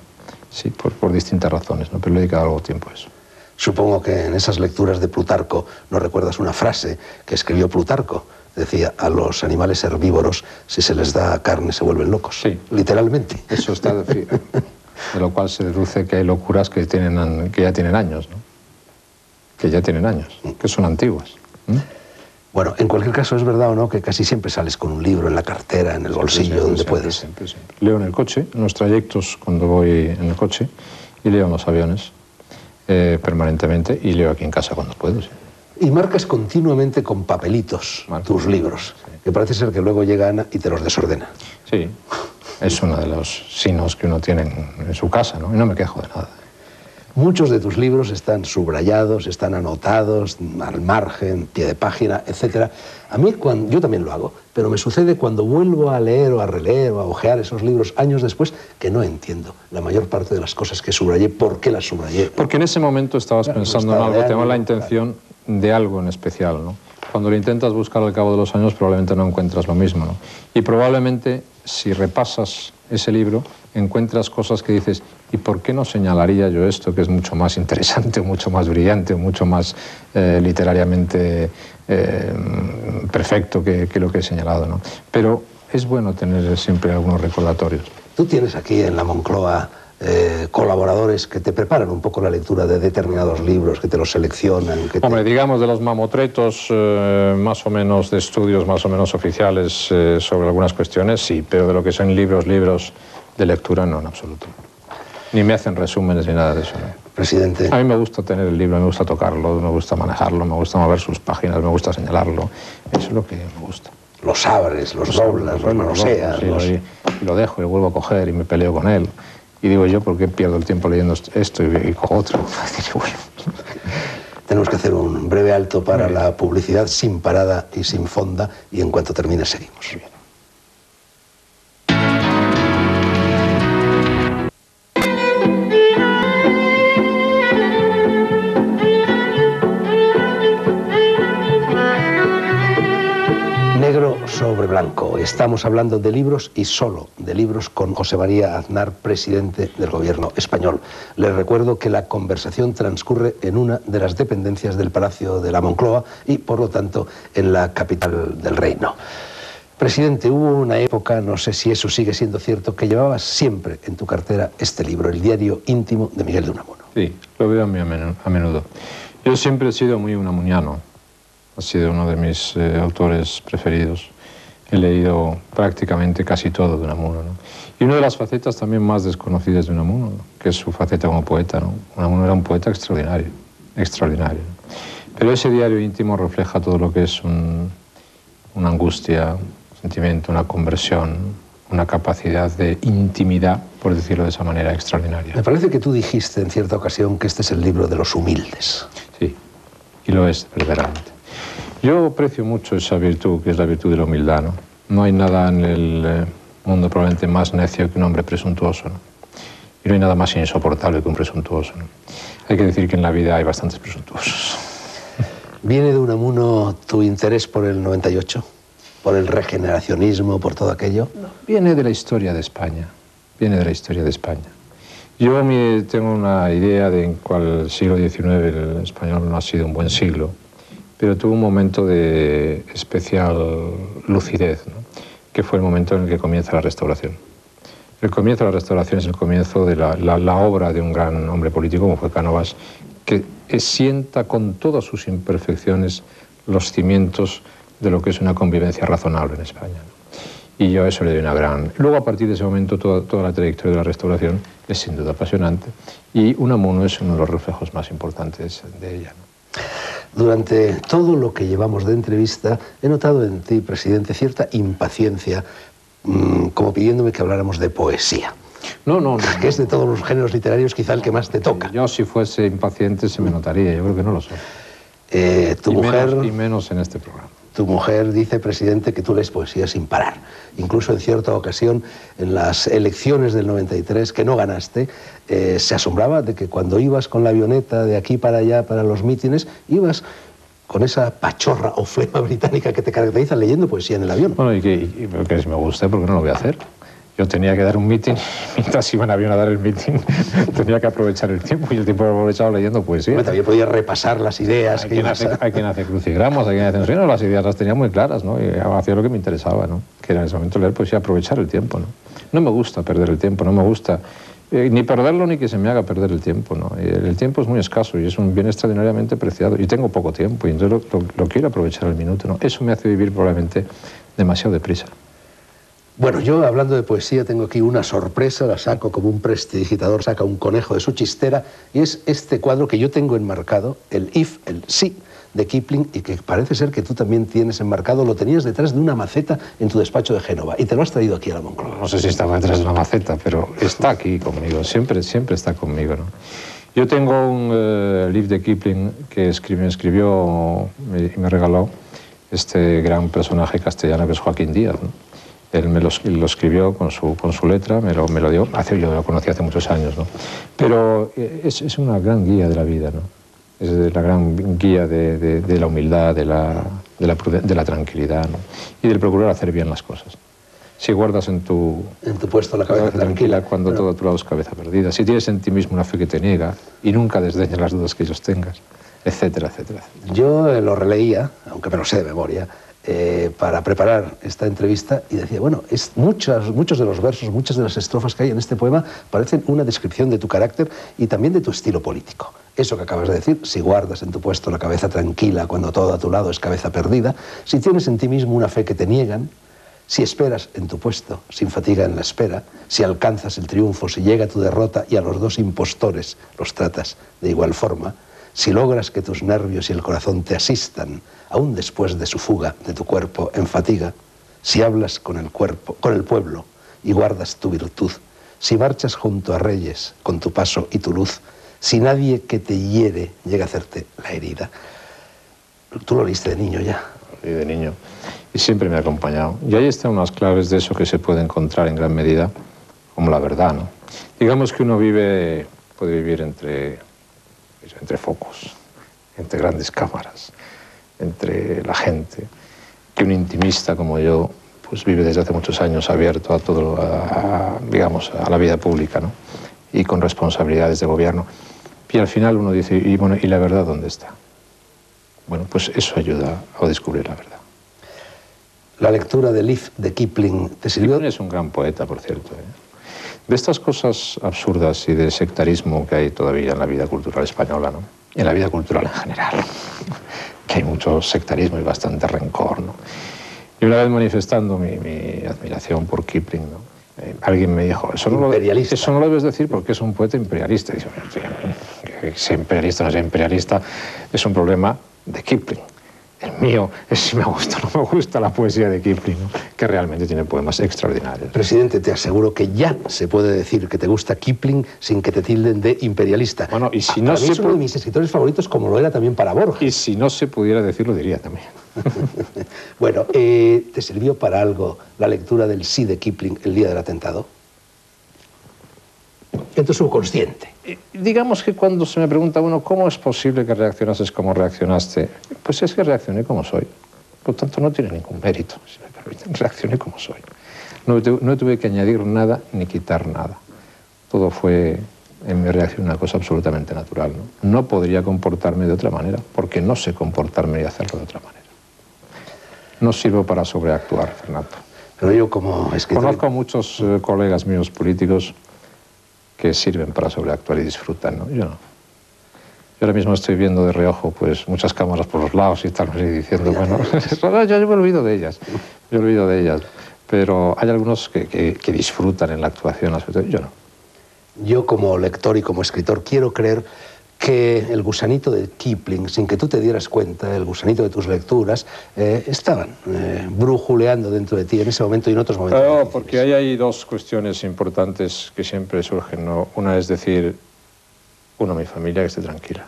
Sí, por distintas razones, ¿no? Pero le he dedicado algo tiempo a eso. Supongo que en esas lecturas de Plutarco no recuerdas una frase que escribió Plutarco. Decía, a los animales herbívoros, si se les da carne, se vuelven locos. Sí. Literalmente. Eso está de lo cual se deduce que hay locuras que ya tienen años, ¿no? Que ya tienen años, que son antiguas. Bueno, en cualquier caso, ¿es verdad o no que casi siempre sales con un libro en la cartera, en el bolsillo, donde puedes? Siempre. Leo en el coche, en los trayectos cuando voy en el coche, y leo en los aviones permanentemente, y leo aquí en casa cuando puedo, sí. Y marcas continuamente con papelitos tus libros, sí, que parece ser que luego llega Ana y te los desordena. Sí, es uno de los signos que uno tiene en su casa, ¿no? Y no me quejo de nada. Muchos de tus libros están subrayados, están anotados, al margen, pie de página, etc. A mí, yo también lo hago, pero me sucede cuando vuelvo a leer o a releer o a hojear esos libros años después que no entiendo la mayor parte de las cosas que subrayé, por qué las subrayé. Porque en ese momento estabas pensando en algo, tenías la intención de algo en especial, ¿no? Cuando lo intentas buscar al cabo de los años probablemente no encuentras lo mismo, ¿no? Y probablemente si repasas ese libro encuentras cosas que dices, ¿y por qué no señalaría yo esto que es mucho más interesante, mucho más brillante, mucho más literariamente perfecto que lo que he señalado, ¿no? Pero es bueno tener siempre algunos recordatorios. Tú tienes aquí en la Moncloa colaboradores que te preparan un poco la lectura de determinados libros, que te los seleccionan? Hombre, digamos de los mamotretos más o menos de estudios más o menos oficiales sobre algunas cuestiones, sí, pero de lo que son libros de lectura, no, en absoluto. Ni me hacen resúmenes ni nada de eso, ¿no? Presidente. A mí me gusta tener el libro, me gusta tocarlo, me gusta manejarlo, me gusta mover sus páginas, me gusta señalarlo. Eso es lo que me gusta. Los abres, los doblas, los manoseas. Sí, y lo dejo y lo vuelvo a coger y me peleo con él. Y digo yo, ¿por qué pierdo el tiempo leyendo esto y cojo otro? Tenemos que hacer un breve alto para la publicidad sin parada y sin fonda, y en cuanto termine seguimos. Bien. Negro sobre blanco. Estamos hablando de libros y solo de libros con José María Aznar, presidente del gobierno español. Les recuerdo que la conversación transcurre en una de las dependencias del Palacio de la Moncloa y, por lo tanto, en la capital del reino. Presidente, hubo una época, no sé si eso sigue siendo cierto, que llevabas siempre en tu cartera este libro, El diario íntimo de Miguel de Unamuno. Sí, lo veo muy a menudo. Yo siempre he sido muy unamuniano. Ha sido uno de mis autores preferidos. He leído prácticamente casi todo de Unamuno, ¿no? Y una de las facetas también más desconocidas de Unamuno, ¿no? Que es su faceta como poeta, ¿no? Unamuno era un poeta extraordinario, extraordinario, ¿no? Pero ese diario íntimo refleja todo lo que es una angustia, un sentimiento, una conversión, una capacidad de intimidad, por decirlo de esa manera, extraordinaria. Me parece que tú dijiste en cierta ocasión que este es el libro de los humildes. Sí, y lo es verdaderamente. Yo aprecio mucho esa virtud, que es la virtud de la humildad, ¿no? No hay nada en el mundo probablemente más necio que un hombre presuntuoso, ¿no? Y no hay nada más insoportable que un presuntuoso, ¿no? Hay que decir que en la vida hay bastantes presuntuosos. ¿Viene de Unamuno tu interés por el 98? ¿Por el regeneracionismo, por todo aquello? No, viene de la historia de España. Viene de la historia de España. Yo tengo una idea de en cuál siglo XIX el español no ha sido un buen siglo, pero tuvo un momento de especial lucidez, ¿no? Que fue el momento en el que comienza la Restauración. El comienzo de la Restauración es el comienzo de la obra de un gran hombre político como fue Cánovas, que sienta con todas sus imperfecciones los cimientos de lo que es una convivencia razonable en España, ¿no? Y yo a eso le doy una gran... Luego, a partir de ese momento, toda la trayectoria de la Restauración es sin duda apasionante, y Unamuno es uno de los reflejos más importantes de ella, ¿no? Durante todo lo que llevamos de entrevista, he notado en ti, presidente, cierta impaciencia, como pidiéndome que habláramos de poesía. No. Que es de todos los géneros literarios quizá el que más te toca. Yo, si fuese impaciente, se me notaría. Yo creo que no lo soy. Y menos en este programa. Tu mujer dice, presidente, que tú lees poesía sin parar. Incluso en cierta ocasión, en las elecciones del 93, que no ganaste, se asombraba de que cuando ibas con la avioneta de aquí para allá para los mítines, ibas con esa pachorra o flema británica que te caracteriza leyendo poesía en el avión. Bueno, y que si me gusta, ¿por qué no lo voy a hacer? Yo tenía que dar un mitin, mientras iba en avión a dar el mitin, tenía que aprovechar el tiempo, y el tiempo lo he aprovechado leyendo poesía. Bueno, también podía repasar las ideas. Hay quien hace crucigramas, hay quien hace... No sé, no, las ideas las tenía muy claras, ¿no? Y hacía lo que me interesaba, ¿no? Que era en ese momento leer poesía, aprovechar el tiempo, ¿no? No me gusta perder el tiempo, no me gusta ni perderlo ni que se me haga perder el tiempo, ¿no? El tiempo es muy escaso y es un bien extraordinariamente preciado. Y tengo poco tiempo y entonces lo quiero aprovechar al minuto, ¿no? Eso me hace vivir probablemente demasiado deprisa. Bueno, yo hablando de poesía tengo aquí una sorpresa, la saco como un prestidigitador saca un conejo de su chistera, y es este cuadro que yo tengo enmarcado, el if, el sí, de Kipling, y que parece ser que tú también tienes enmarcado, lo tenías detrás de una maceta en tu despacho de Génova, y te lo has traído aquí a la Moncloa. No sé si estaba detrás de una maceta, pero está aquí conmigo, siempre está conmigo, ¿no? Yo tengo un libro de Kipling que me escribió y me regaló este gran personaje castellano que es Joaquín Díaz, ¿no? Él me lo escribió con su letra, me lo dio, yo lo conocí hace muchos años, ¿no? Pero es una gran guía de la vida, ¿no? Es la gran guía de la humildad, de la tranquilidad, ¿no? Y del procurar hacer bien las cosas. Si guardas en tu puesto la cabeza tranquila cuando todo a tu lado es cabeza perdida, si tienes en ti mismo una fe que te niega y nunca desdeñas las dudas que ellos tengas, etcétera, etcétera, etcétera. Yo lo releía, aunque me lo sé de memoria, para preparar esta entrevista y decía, bueno, muchos de los versos, muchas de las estrofas que hay en este poema parecen una descripción de tu carácter y también de tu estilo político. Eso que acabas de decir, si guardas en tu puesto la cabeza tranquila cuando todo a tu lado es cabeza perdida, si tienes en ti mismo una fe que te niegan, si esperas en tu puesto, sin fatiga en la espera, si alcanzas el triunfo, si llega tu derrota y a los dos impostores los tratas de igual forma, si logras que tus nervios y el corazón te asistan, aún después de su fuga de tu cuerpo en fatiga, si hablas con el pueblo y guardas tu virtud, si marchas junto a reyes con tu paso y tu luz, si nadie que te hiere llega a hacerte la herida. Tú lo leíste de niño ya. Lo leí de niño y siempre me ha acompañado. Y ahí están unas claves de eso que se puede encontrar en gran medida, como la verdad, ¿no? Digamos que uno puede vivir entre focos, entre grandes cámaras, entre la gente, que un intimista como yo pues vive desde hace muchos años abierto a todo, digamos, a la vida pública, ¿no? Y con responsabilidades de gobierno. Y al final uno dice, y bueno, ¿y la verdad dónde está? Bueno, pues eso ayuda a descubrir la verdad. La lectura de Leaf de Kipling te sirvió. Kipling es un gran poeta, por cierto, ¿eh? De estas cosas absurdas y de sectarismo que hay todavía en la vida cultural española, ¿no? Y en la vida cultural en general, que hay mucho sectarismo y bastante rencor, ¿no? Y una vez manifestando mi admiración por Kipling, ¿no? Alguien me dijo, eso no lo debes decir porque es un poeta imperialista. Y dice, que sea imperialista o no sea imperialista es un problema de Kipling. El mío es si me gusta o no me gusta la poesía de Kipling, ¿no? Que realmente tiene poemas extraordinarios. Presidente, te aseguro que ya se puede decir que te gusta Kipling sin que te tilden de imperialista. Bueno, y si no para mí es uno de mis escritores favoritos, como lo era también para Borges. Y si no se pudiera decir, lo diría también. Bueno, ¿te sirvió para algo la lectura del Sí de Kipling el día del atentado? En tu subconsciente. Digamos que cuando se me pregunta, bueno, ¿cómo es posible que reaccionases como reaccionaste? Pues es que reaccioné como soy. Por tanto, no tiene ningún mérito, si me permiten. Reaccioné como soy. No tuve que añadir nada ni quitar nada. Todo fue, en mi reacción, una cosa absolutamente natural, ¿no? No podría comportarme de otra manera, porque no sé comportarme y hacerlo de otra manera. No sirvo para sobreactuar, Fernando. Pero yo como escritor... Conozco a muchos colegas míos políticos que sirven para sobreactuar y disfrutan, ¿no? Yo no. Yo ahora mismo estoy viendo de reojo pues muchas cámaras por los lados y tal, y diciendo, bueno, yo me olvido de ellas, pero hay algunos que disfrutan en la actuación, yo no. Yo como lector y como escritor quiero creer que el gusanito de Kipling, sin que tú te dieras cuenta, el gusanito de tus lecturas, estaban brujuleando dentro de ti en ese momento y en otros momentos. No, porque ahí hay dos cuestiones importantes que siempre surgen, ¿no? Una es decir, uno, mi familia, que esté tranquila.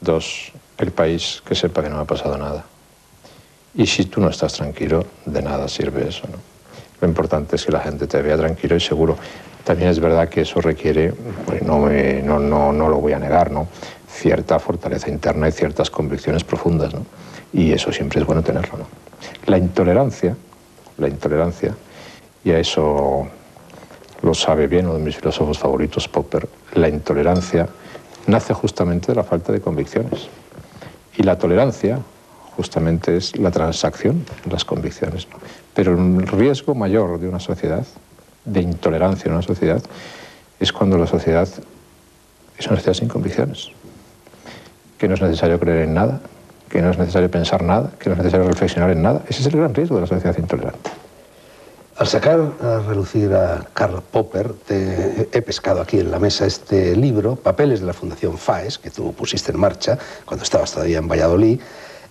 Dos, el país, que sepa que no me ha pasado nada. Y si tú no estás tranquilo, de nada sirve eso, ¿no? Lo importante es que la gente te vea tranquilo y seguro. También es verdad que eso requiere, pues no lo voy a negar, ¿no? Cierta fortaleza interna y ciertas convicciones profundas, ¿no? Y eso siempre es bueno tenerlo, ¿no? La intolerancia, y a eso lo sabe bien uno de mis filósofos favoritos, Popper, la intolerancia nace justamente de la falta de convicciones. Y la tolerancia justamente es la transacción de las convicciones, ¿no? Pero el riesgo mayor de una sociedad, de intolerancia en una sociedad, es cuando la sociedad es una sociedad sin convicciones. Que no es necesario creer en nada, que no es necesario pensar nada, que no es necesario reflexionar en nada. Ese es el gran riesgo de la sociedad intolerante. Al sacar a relucir a Karl Popper, he pescado aquí en la mesa este libro, Papeles de la Fundación FAES, que tú pusiste en marcha cuando estabas todavía en Valladolid.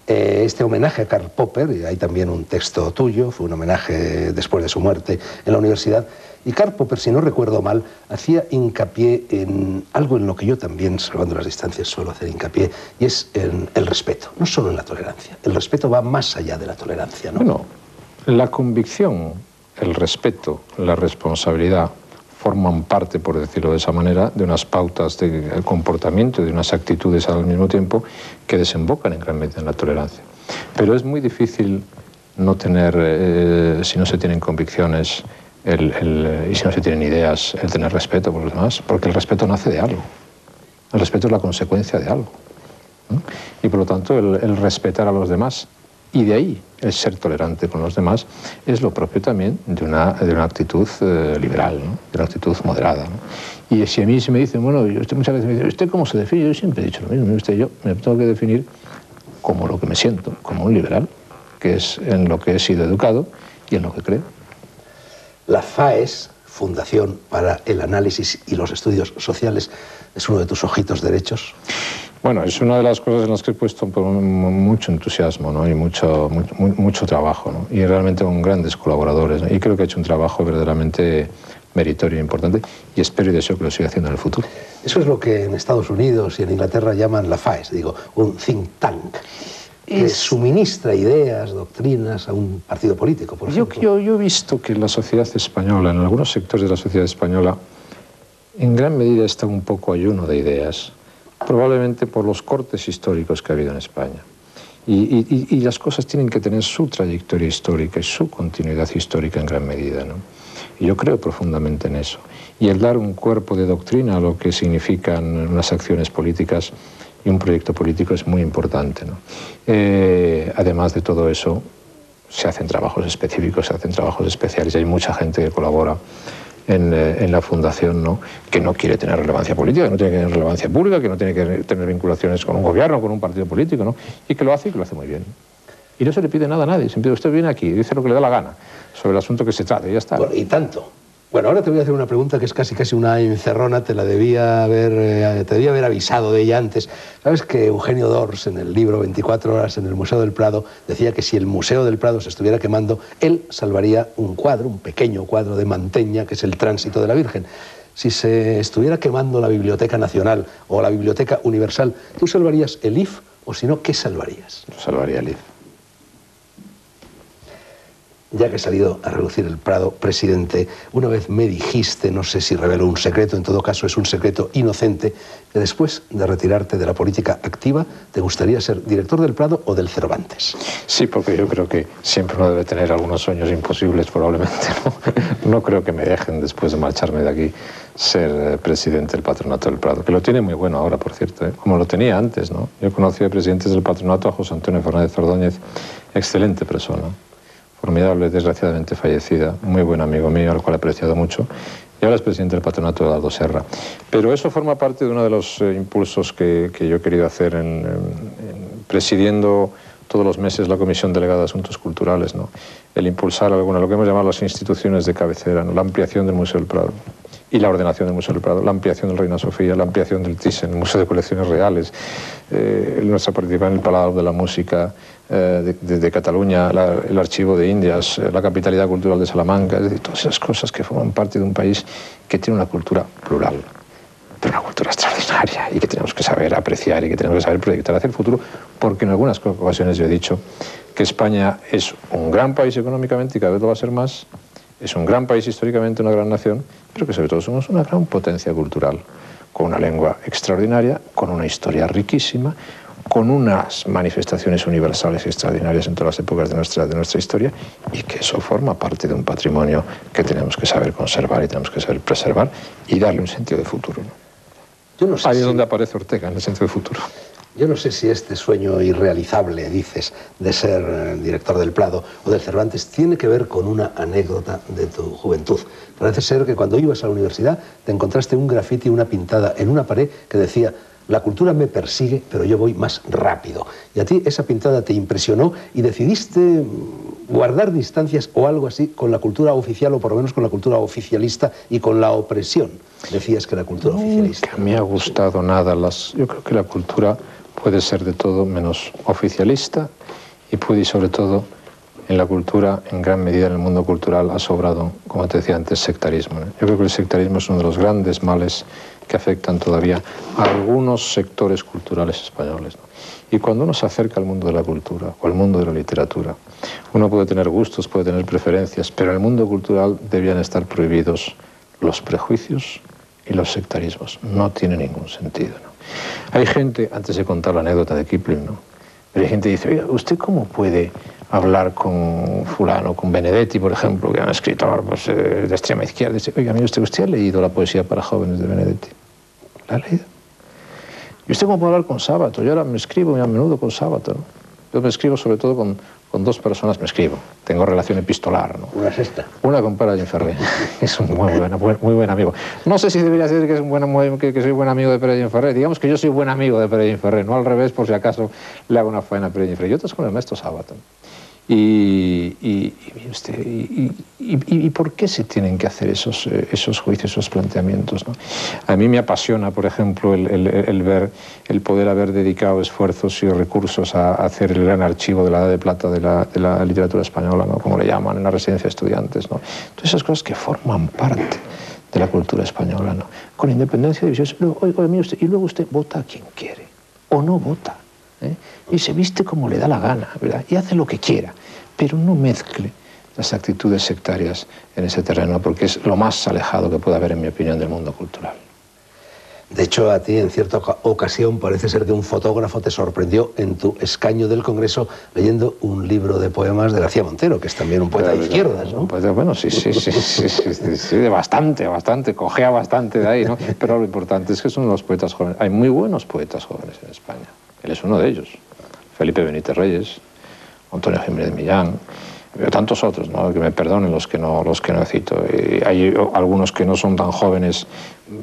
Este homenaje a Karl Popper, y hay también un texto tuyo, fue un homenaje después de su muerte en la universidad, y Karl Popper, si no recuerdo mal, hacía hincapié en algo en lo que yo también, salvando las distancias, suelo hacer hincapié, y es en el respeto, no solo en la tolerancia. El respeto va más allá de la tolerancia, ¿no? Bueno, la convicción, el respeto, la responsabilidad forman parte, por decirlo de esa manera, de unas pautas de comportamiento, de unas actitudes al mismo tiempo que desembocan en gran medida en la tolerancia. Pero es muy difícil no tener, si no se tienen convicciones y si no se tienen ideas, el tener respeto por los demás, porque el respeto nace de algo. El respeto es la consecuencia de algo, ¿no? Y por lo tanto el respetar a los demás Y de ahí el ser tolerante con los demás es lo propio también de una actitud liberal, ¿no? De una actitud moderada, ¿no? Y si a mí se me dicen, bueno, usted muchas veces me dice, ¿usted cómo se define? Yo siempre he dicho lo mismo, yo me tengo que definir como lo que me siento, como un liberal, que es en lo que he sido educado y en lo que creo. La FAES, Fundación para el Análisis y los Estudios Sociales, es uno de tus ojitos derechos. Bueno, es una de las cosas en las que he puesto mucho entusiasmo, ¿no? Y mucho trabajo, ¿no? Y realmente con grandes colaboradores, ¿no? Y creo que he hecho un trabajo verdaderamente meritorio e importante y espero y deseo que lo siga haciendo en el futuro. Eso es lo que en Estados Unidos y en Inglaterra llaman la FAES, digo, un think tank, que suministra ideas, doctrinas a un partido político, por ejemplo. Yo he visto que la sociedad española, en algunos sectores de la sociedad española, en gran medida está un poco ayuno de ideas, probablemente por los cortes históricos que ha habido en España. Y las cosas tienen que tener su trayectoria histórica y su continuidad histórica en gran medida, ¿no? Y yo creo profundamente en eso. Y el dar un cuerpo de doctrina a lo que significan unas acciones políticas y un proyecto político es muy importante, ¿no? Además de todo eso, se hacen trabajos específicos, se hacen trabajos especiales y hay mucha gente que colabora en la fundación, ¿no? Que no quiere tener relevancia política, que no tiene que tener relevancia pública, que no tiene que tener vinculaciones con un gobierno, con un partido político, ¿no? Y que lo hace muy bien. Y no se le pide nada a nadie, siempre usted viene aquí y dice lo que le da la gana sobre el asunto que se trata y ya está. Bueno, y tanto. Bueno, ahora te voy a hacer una pregunta que es casi una encerrona, te debía haber avisado de ella antes. ¿Sabes que Eugenio Dors, en el libro 24 horas en el Museo del Prado, decía que si el Museo del Prado se estuviera quemando, él salvaría un cuadro, un pequeño cuadro de Manteña, que es el Tránsito de la Virgen? Si se estuviera quemando la Biblioteca Nacional o la Biblioteca Universal, ¿tú salvarías el IF o si no, qué salvarías? Yo salvaría el IF. Ya que ha salido a relucir el Prado, presidente, una vez me dijiste, no sé si reveló un secreto, en todo caso es un secreto inocente, que después de retirarte de la política activa, ¿te gustaría ser director del Prado o del Cervantes? Sí, porque yo creo que siempre uno debe tener algunos sueños imposibles, probablemente, ¿no? No creo que me dejen, después de marcharme de aquí, ser presidente del Patronato del Prado, que lo tiene muy bueno ahora, por cierto, ¿eh? Como lo tenía antes, ¿no? Yo conocí de presidentes del Patronato a José Antonio Fernández Ordóñez, excelente persona, formidable, desgraciadamente fallecida, muy buen amigo mío, al cual he apreciado mucho, y ahora es presidente del Patronato de Aldo Serra. Pero eso forma parte de uno de los impulsos que yo he querido hacer presidiendo todos los meses la Comisión Delegada de Asuntos Culturales, ¿no? El impulsar lo que hemos llamado las instituciones de cabecera, ¿no? La ampliación del Museo del Prado y la ordenación del Museo del Prado, la ampliación del Reina Sofía, la ampliación del Thyssen, el Museo de Colecciones Reales, nuestra participación en el Palau de la Música de Cataluña, el Archivo de Indias, la Capitalidad Cultural de Salamanca, es decir, todas esas cosas que forman parte de un país que tiene una cultura plural, pero una cultura extraordinaria y que tenemos que saber apreciar y que tenemos que saber proyectar hacia el futuro, porque en algunas ocasiones yo he dicho que España es un gran país económicamente y cada vez lo va a ser más, es un gran país históricamente, una gran nación, pero que sobre todo somos una gran potencia cultural, con una lengua extraordinaria, con una historia riquísima, con unas manifestaciones universales y extraordinarias en todas las épocas de nuestra historia, y que eso forma parte de un patrimonio que tenemos que saber conservar y tenemos que saber preservar y darle un sentido de futuro, ¿no? Yo no sé Ahí es donde aparece Ortega, en el sentido de futuro. Yo no sé si este sueño irrealizable, dices, de ser director del Prado o del Cervantes, tiene que ver con una anécdota de tu juventud. Parece ser que cuando ibas a la universidad te encontraste un grafiti, una pintada en una pared que decía: la cultura me persigue, pero yo voy más rápido. Y a ti esa pintada te impresionó y decidiste guardar distancias o algo así con la cultura oficial, o por lo menos con la cultura oficialista y con la opresión. Decías que la cultura oficialista... Nunca me ha gustado nada. Yo creo que la cultura puede ser de todo menos oficialista y puede, y sobre todo, en la cultura, en gran medida en el mundo cultural, ha sobrado, como te decía antes, sectarismo, ¿no? Yo creo que el sectarismo es uno de los grandes males que afectan todavía a algunos sectores culturales españoles, ¿no? Y cuando uno se acerca al mundo de la cultura o al mundo de la literatura, uno puede tener gustos, puede tener preferencias, pero en el mundo cultural debían estar prohibidos los prejuicios y los sectarismos. No tiene ningún sentido, ¿no? Hay gente, antes de contar la anécdota de Kipling, ¿no? Pero hay gente que dice: oiga, ¿usted cómo puede hablar con fulano, con Benedetti, por ejemplo, que es un escritor pues, de extrema izquierda? Dice: oiga, mire usted ha leído la poesía para jóvenes de Benedetti. ¿La ha leído? ¿Y usted cómo puede hablar con Sábato? Yo ahora me escribo muy a menudo con Sábato, ¿no? Yo me escribo sobre todo con dos personas, me escribo. Tengo relación epistolar, ¿no? Una sexta. Una con Pere Gimferrer. Es un muy buen amigo. No sé si debería decir que soy buen amigo de Pere Gimferrer. Digamos que yo soy buen amigo de Pere Gimferrer, no al revés, por si acaso le hago una faena a Pere Gimferrer. Y otras con Ernesto Sábato. Y ¿por qué se tienen que hacer esos juicios, esos planteamientos, ¿no? A mí me apasiona, por ejemplo, el ver, el poder haber dedicado esfuerzos y recursos a hacer el gran archivo de la Edad de Plata de la literatura española, ¿no? Como le llaman en la residencia de estudiantes, ¿no? Todas esas cosas que forman parte de la cultura española, ¿no? Con independencia de visiones. Oiga, mire usted, y luego usted vota a quien quiere, o no vota. Y se viste como le da la gana, ¿verdad? Y hace lo que quiera, pero no mezcle las actitudes sectarias en ese terreno, porque es lo más alejado que puede haber, en mi opinión, del mundo cultural. De hecho, a ti en cierta ocasión parece ser que un fotógrafo te sorprendió en tu escaño del Congreso leyendo un libro de poemas de García Montero, que es también un poeta de izquierdas, ¿no? Pues, bueno, sí, bastante, cojea bastante de ahí, ¿no? Pero lo importante es que son los poetas jóvenes. Hay muy buenos poetas jóvenes en España. Él es uno de ellos. Felipe Benítez Reyes, Antonio Jiménez Millán, tantos otros, ¿no? Que me perdonen los que no cito. Hay algunos que no son tan jóvenes,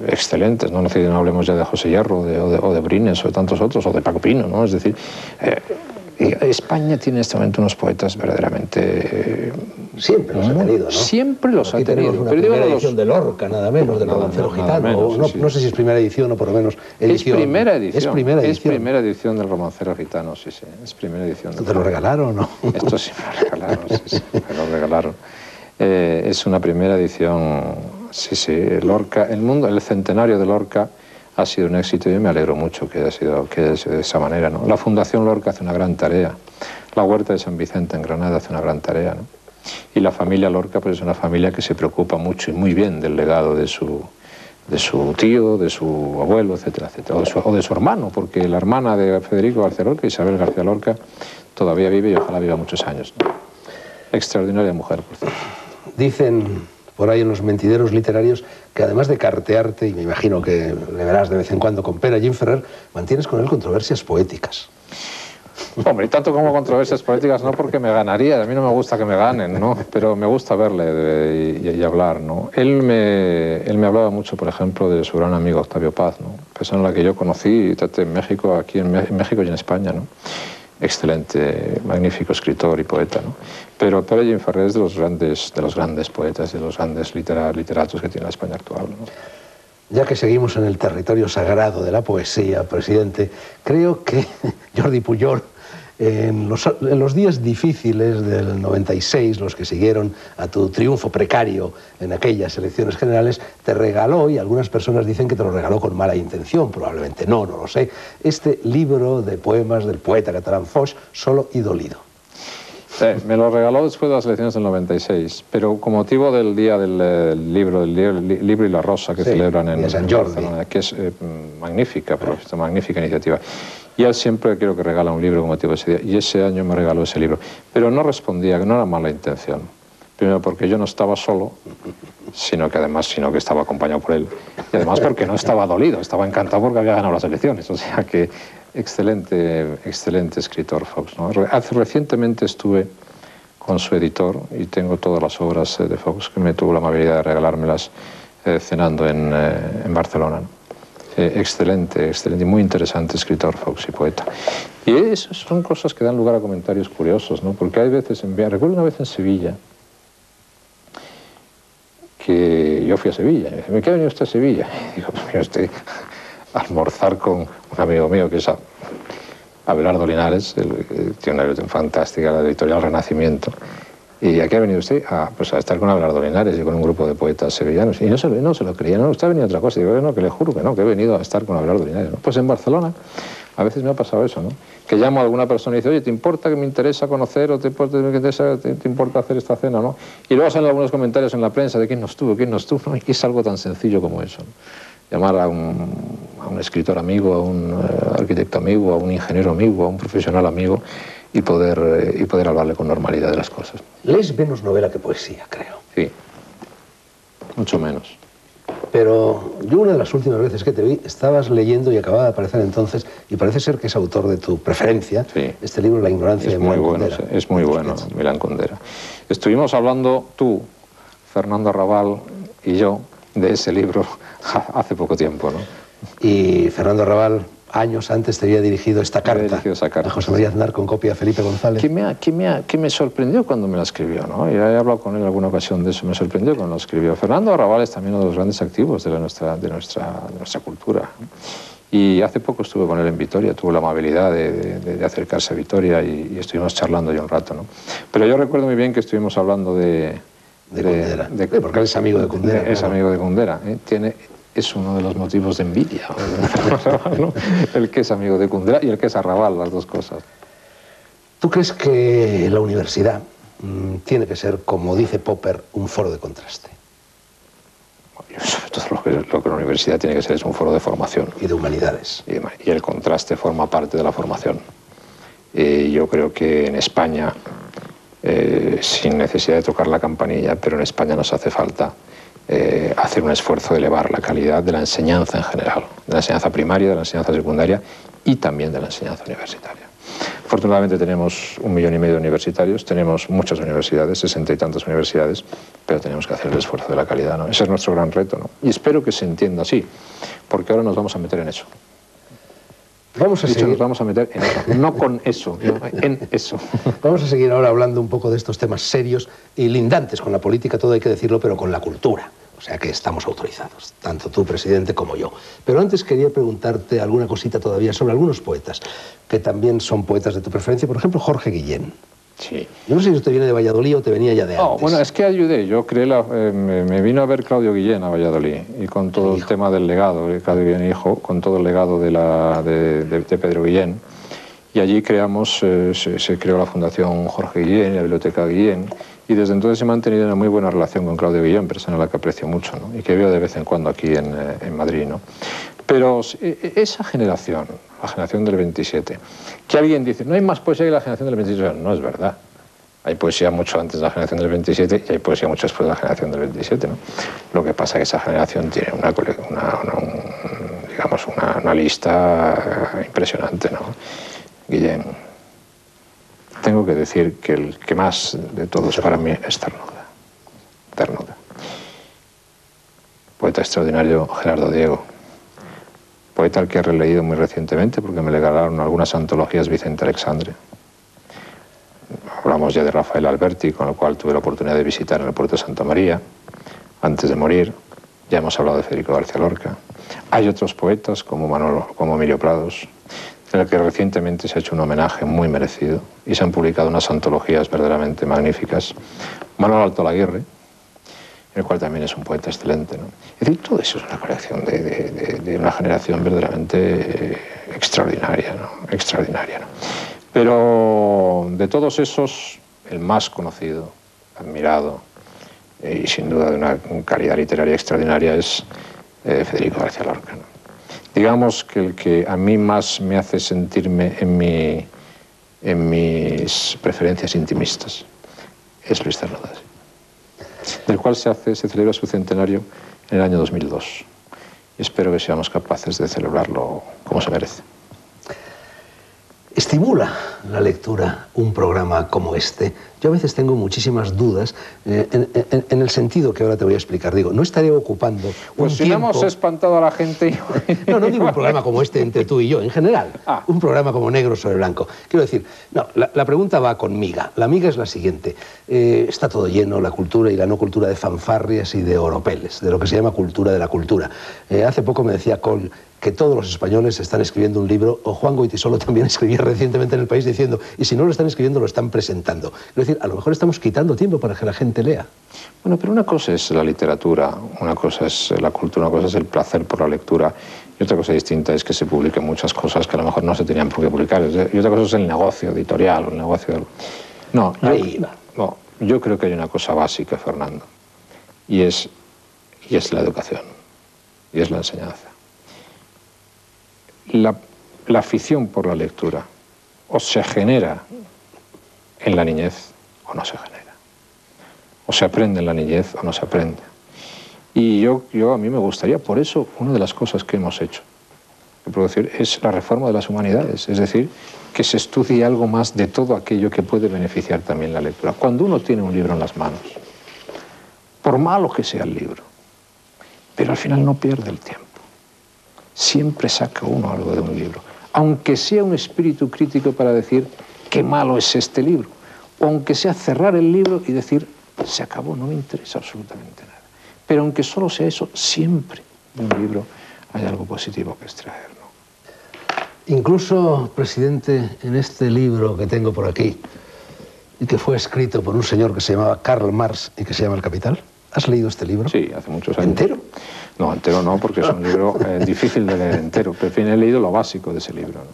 excelentes, ¿no? No hablemos ya de José Hierro, o de Brines, o de tantos otros, o de Paco Pino, ¿no? Es decir, España tiene en este momento unos poetas verdaderamente... Siempre los ha tenido, ¿no? Siempre los ha tenido. Tenemos una primera edición de Lorca, nada menos, del Romancero Gitano. No sé si es primera edición o por lo menos edición. Es primera edición. Es primera edición. Es primera edición del Romancero Gitano, sí. Es primera edición. ¿Te lo regalaron o no? Esto sí me lo regalaron, sí, me lo regalaron. Es una primera edición, sí. Lorca, el centenario de Lorca ha sido un éxito y yo me alegro mucho que haya sido de esa manera, ¿no? La Fundación Lorca hace una gran tarea. La Huerta de San Vicente en Granada hace una gran tarea, ¿no? Y la familia Lorca pues es una familia que se preocupa mucho y muy bien del legado de su tío, de su abuelo, etcétera, o de su hermano, porque la hermana de Federico García Lorca, Isabel García Lorca, todavía vive y ojalá viva muchos años, ¿no? Extraordinaria mujer, por cierto. Dicen por ahí en los mentideros literarios que además de cartearte, y me imagino que le verás de vez en cuando con Pere Gimferrer, mantienes con él controversias poéticas. Hombre, y tanto como controversias políticas no, porque me ganaría, a mí no me gusta que me ganen, ¿no? Pero me gusta verle y hablar, ¿no? Él me hablaba mucho, por ejemplo, de su gran amigo Octavio Paz, ¿no? Persona a la que yo conocí y traté en México, aquí en México y en España, ¿no? Excelente, magnífico escritor y poeta, ¿no? Pero Pere Gimferrer es de los grandes poetas, de los grandes literatos que tiene la España actual, ¿no? Ya que seguimos en el territorio sagrado de la poesía, presidente, creo que Jordi Pujol, en los días difíciles del 96, los que siguieron a tu triunfo precario en aquellas elecciones generales, te regaló, y algunas personas dicen que te lo regaló con mala intención, probablemente no lo sé, este libro de poemas del poeta catalán Foix, Solo y dolido. Sí, me lo regaló después de las elecciones del 96, pero con motivo del día del libro y la Rosa que celebran en Barcelona, que es magnífica iniciativa. Y él siempre creo que regala un libro con motivo de ese día, y ese año me regaló ese libro. Pero no respondía, que no era mala intención. Primero porque yo no estaba solo, sino que estaba acompañado por él. Y además porque no estaba dolido, estaba encantado porque había ganado las elecciones. O sea que excelente escritor Foix, ¿no? Recientemente estuve con su editor y tengo todas las obras de Foix, que me tuvo la amabilidad de regalármelas cenando en Barcelona, ¿no? Excelente y muy interesante escritor Foix y poeta. Y esas son cosas que dan lugar a comentarios curiosos, ¿no? Porque hay veces, recuerdo una vez en Sevilla, que yo fui a Sevilla, y me dice, ¿qué ha venido usted a Sevilla? Y digo, pues mira usted, a almorzar con un amigo mío que es Abelardo Linares, tiene una editorial fantástica, la editorial Renacimiento. ¿Y a qué ha venido usted? Pues a estar con Abelardo Linares y con un grupo de poetas sevillanos. Y no se lo creía, no, usted ha venido a otra cosa. Y digo, no, que le juro que no, que he venido a estar con Abelardo Linares, ¿no? Pues en Barcelona a veces me ha pasado eso, ¿no? Que llamo a alguna persona y dice, oye, ¿te importa que me interesa conocer o te importa hacer esta cena, no? Y luego salen algunos comentarios en la prensa de quién no estuvo, ¿no? Y es algo tan sencillo como eso, ¿no? Llamar a un escritor amigo, a un arquitecto amigo, a un ingeniero amigo, a un profesional amigo y poder hablarle con normalidad de las cosas. Lees menos novela que poesía, creo. Sí, mucho menos. Pero yo una de las últimas veces que te vi, estabas leyendo y acababa de aparecer entonces, y parece ser que es autor de tu preferencia, Sí. este libro, La ignorancia de Milán Kundera. Es muy bueno, Milán Kundera. Estuvimos hablando tú, Fernando Arrabal y yo de ese libro hace poco tiempo, ¿no? Y Fernando Arrabal, años antes, te había dirigido esta carta a José María Aznar con copia a Felipe González. Que me sorprendió cuando me la escribió, ¿no? Y he hablado con él en alguna ocasión de eso, me sorprendió cuando lo escribió. Fernando Arrabal es también uno de los grandes activos de nuestra cultura. Y hace poco estuve con él en Vitoria, tuvo la amabilidad de acercarse a Vitoria y estuvimos charlando ya un rato, ¿no? Pero yo recuerdo muy bien que estuvimos hablando de Kundera. Porque él es amigo de Kundera. Es amigo de Kundera. Es uno de los motivos de envidia, ¿no? El que es amigo de Kundera y el que es Arrabal, las dos cosas. ¿Tú crees que la universidad tiene que ser, como dice Popper, un foro de contraste? Sobre todo lo que la universidad tiene que ser es un foro de formación. Y de humanidades. Y el contraste forma parte de la formación. Yo creo que en España, sin necesidad de tocar la campanilla, pero en España nos hace falta hacer un esfuerzo de elevar la calidad de la enseñanza en general, de la enseñanza primaria, de la enseñanza secundaria y también de la enseñanza universitaria. Afortunadamente tenemos 1,5 millones de universitarios, tenemos muchas universidades, 60 y tantas universidades, pero tenemos que hacer el esfuerzo de la calidad, ¿no? Ese es nuestro gran reto, ¿no? Y espero que se entienda así, porque ahora nos vamos a meter en eso. Nos vamos a meter en eso, no con eso, no, en eso. Vamos a seguir ahora hablando un poco de estos temas serios y lindantes con la política, todo hay que decirlo, pero con la cultura. O sea que estamos autorizados, tanto tú, presidente, como yo. Pero antes quería preguntarte alguna cosita todavía sobre algunos poetas, que también son poetas de tu preferencia. Por ejemplo, Jorge Guillén. Sí. Yo no sé si usted viene de Valladolid o te venía ya de antes. Bueno, es que ayudé. Yo creé me vino a ver Claudio Guillén a Valladolid y con todo el tema del legado, Claudio Guillén hijo, con todo el legado de Pedro Guillén. Y allí se creó la Fundación Jorge Guillén y la Biblioteca Guillén. Y desde entonces he mantenido una muy buena relación con Claudio Guillén, persona a la que aprecio mucho, ¿no? Y que veo de vez en cuando aquí en Madrid, ¿no? Pero esa generación, la generación del 27, que alguien dice, no hay más poesía que la generación del 27, no es verdad. Hay poesía mucho antes de la generación del 27 y hay poesía mucho después de la generación del 27, ¿no? Lo que pasa es que esa generación tiene una lista impresionante, ¿no? Guillén. Tengo que decir que el que más de todos para mí es Cernuda. Cernuda. Poeta extraordinario Gerardo Diego. Poeta al que he releído muy recientemente porque me regalaron algunas antologías Vicente Alexandre. Hablamos ya de Rafael Alberti, con el cual tuve la oportunidad de visitar en el puerto de Santa María antes de morir. Ya hemos hablado de Federico García Lorca. Hay otros poetas como Emilio Prados, en el que recientemente se ha hecho un homenaje muy merecido y se han publicado unas antologías verdaderamente magníficas. Manuel Alto Laguirre, el cual también es un poeta excelente, ¿no? Es decir, todo eso es una colección de una generación verdaderamente extraordinaria, ¿no? Extraordinaria, ¿no? Pero de todos esos, el más conocido, admirado y sin duda de una calidad literaria extraordinaria es Federico García Lorca, ¿no? Digamos que el que a mí más me hace sentirme en mis preferencias intimistas es Luis Cernuda, del cual se celebra su centenario en el año 2002. Y espero que seamos capaces de celebrarlo como se merece. ¿Estimula la lectura un programa como este? Yo a veces tengo muchísimas dudas en el sentido que ahora te voy a explicar. Digo, no estaré ocupando pues un si tiempo... no hemos espantado a la gente... No digo un programa como este entre tú y yo, en general. Un programa como Negro sobre Blanco. Quiero decir, no, la pregunta va con miga. La miga es la siguiente. Está todo lleno, la cultura y la no cultura, de fanfarrias y de oropeles, de lo que se llama cultura de la cultura. Hace poco me decía Cole que todos los españoles están escribiendo un libro, o Juan Goytisolo también escribía recientemente en El País diciendo, y si no lo están escribiendo, lo están presentando. Es decir, a lo mejor estamos quitando tiempo para que la gente lea. Bueno, pero una cosa es la literatura, una cosa es la cultura, una cosa es el placer por la lectura, y otra cosa distinta es que se publiquen muchas cosas que a lo mejor no se tenían por qué publicar. Y otra cosa es el negocio editorial, el negocio... No, yo creo que hay una cosa básica, Fernando, y es la educación, y es la enseñanza. La afición por la lectura o se genera en la niñez o no se genera. O se aprende en la niñez o no se aprende. Y a mí me gustaría, por eso, una de las cosas que hemos hecho, que puedo decir, es la reforma de las humanidades, es decir, que se estudie algo más de todo aquello que puede beneficiar también la lectura. Cuando uno tiene un libro en las manos, por malo que sea el libro, pero al final no pierde el tiempo. Siempre saca uno algo de un libro, aunque sea un espíritu crítico para decir qué malo es este libro, o aunque sea cerrar el libro y decir se acabó, no me interesa absolutamente nada. Pero aunque solo sea eso, siempre de un libro hay algo positivo que extraer, ¿no? Incluso, presidente, en este libro que tengo por aquí, y que fue escrito por un señor que se llamaba Karl Marx y que se llama El Capital, ¿has leído este libro? Sí, hace muchos años. ¿Entero? No, entero no, porque es un libro difícil de leer entero, pero en fin, he leído lo básico de ese libro, ¿no?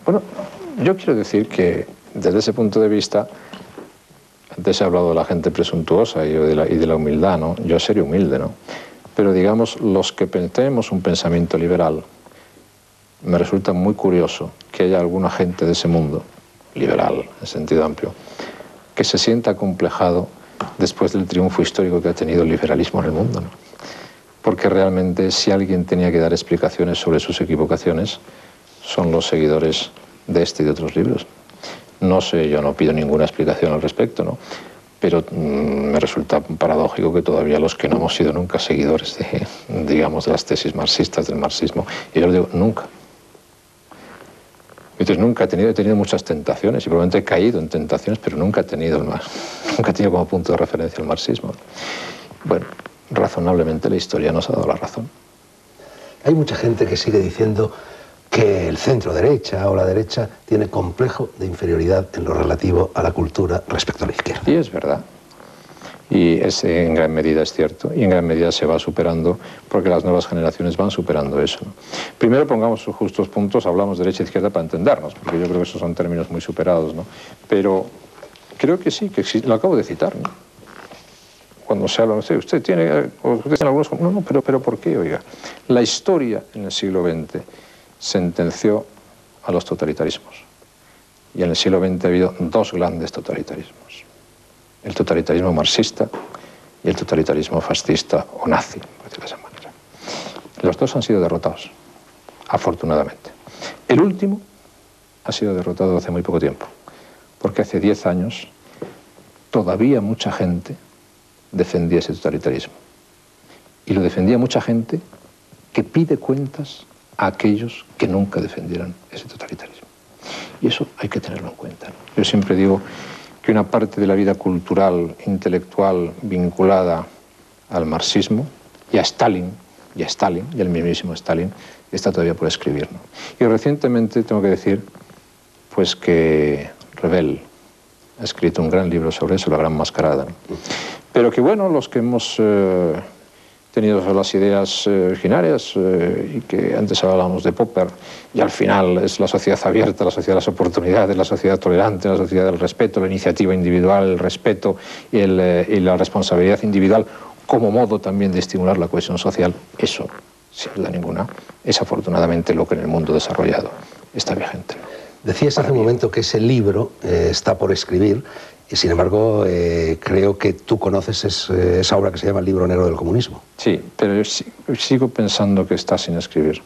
Bueno, yo quiero decir que desde ese punto de vista, antes he hablado de la gente presuntuosa y de la humildad, ¿no? Yo seré humilde, ¿no? Pero digamos, los que tenemos un pensamiento liberal, me resulta muy curioso que haya alguna gente de ese mundo, liberal en sentido amplio, que se sienta acomplejado después del triunfo histórico que ha tenido el liberalismo en el mundo, ¿no? Porque realmente si alguien tenía que dar explicaciones sobre sus equivocaciones, son los seguidores de este y de otros libros. No sé, yo no pido ninguna explicación al respecto, ¿no? Pero me resulta paradójico que todavía los que no hemos sido nunca seguidores de, digamos, de las tesis marxistas, del marxismo, y yo les digo, nunca. Entonces nunca he tenido muchas tentaciones y probablemente he caído en tentaciones, pero nunca he tenido como punto de referencia el marxismo. Bueno, razonablemente la historia nos ha dado la razón. Hay mucha gente que sigue diciendo que el centro derecha o la derecha tiene complejo de inferioridad en lo relativo a la cultura respecto a la izquierda. Y es verdad. Y en gran medida es cierto, y en gran medida se va superando porque las nuevas generaciones van superando eso, ¿no? Primero pongamos sus justos puntos, hablamos de derecha e izquierda para entendernos, porque yo creo que esos son términos muy superados, ¿no? Pero creo que sí, que existe, lo acabo de citar, ¿no? Cuando se habla, usted tiene algunos... No, pero ¿por qué, oiga? La historia en el siglo XX sentenció a los totalitarismos. Y en el siglo XX ha habido dos grandes totalitarismos. El totalitarismo marxista y el totalitarismo fascista o nazi, por decirlo de esa manera. Los dos han sido derrotados, afortunadamente. El último ha sido derrotado hace muy poco tiempo, porque hace 10 años todavía mucha gente defendía ese totalitarismo. Y lo defendía mucha gente que pide cuentas a aquellos que nunca defendieran ese totalitarismo. Y eso hay que tenerlo en cuenta, ¿no? Yo siempre digo que una parte de la vida cultural, intelectual, vinculada al marxismo, y a Stalin, y al mismísimo Stalin, está todavía por escribir, ¿no? Y recientemente tengo que decir, pues que Revel ha escrito un gran libro sobre eso, La Gran Mascarada, ¿no? Pero que bueno, los que hemos tenido las ideas originarias y que antes hablábamos de Popper, y al final es la sociedad abierta, la sociedad de las oportunidades, la sociedad tolerante, la sociedad del respeto, la iniciativa individual, el respeto y la responsabilidad individual como modo también de estimular la cohesión social. Eso, sin duda ninguna, es afortunadamente lo que en el mundo desarrollado está vigente, ¿no? Decías hace un momento que ese libro está por escribir, y sin embargo creo que tú conoces esa obra que se llama El Libro Negro del Comunismo. Sí, pero yo sigo pensando que está sin escribir.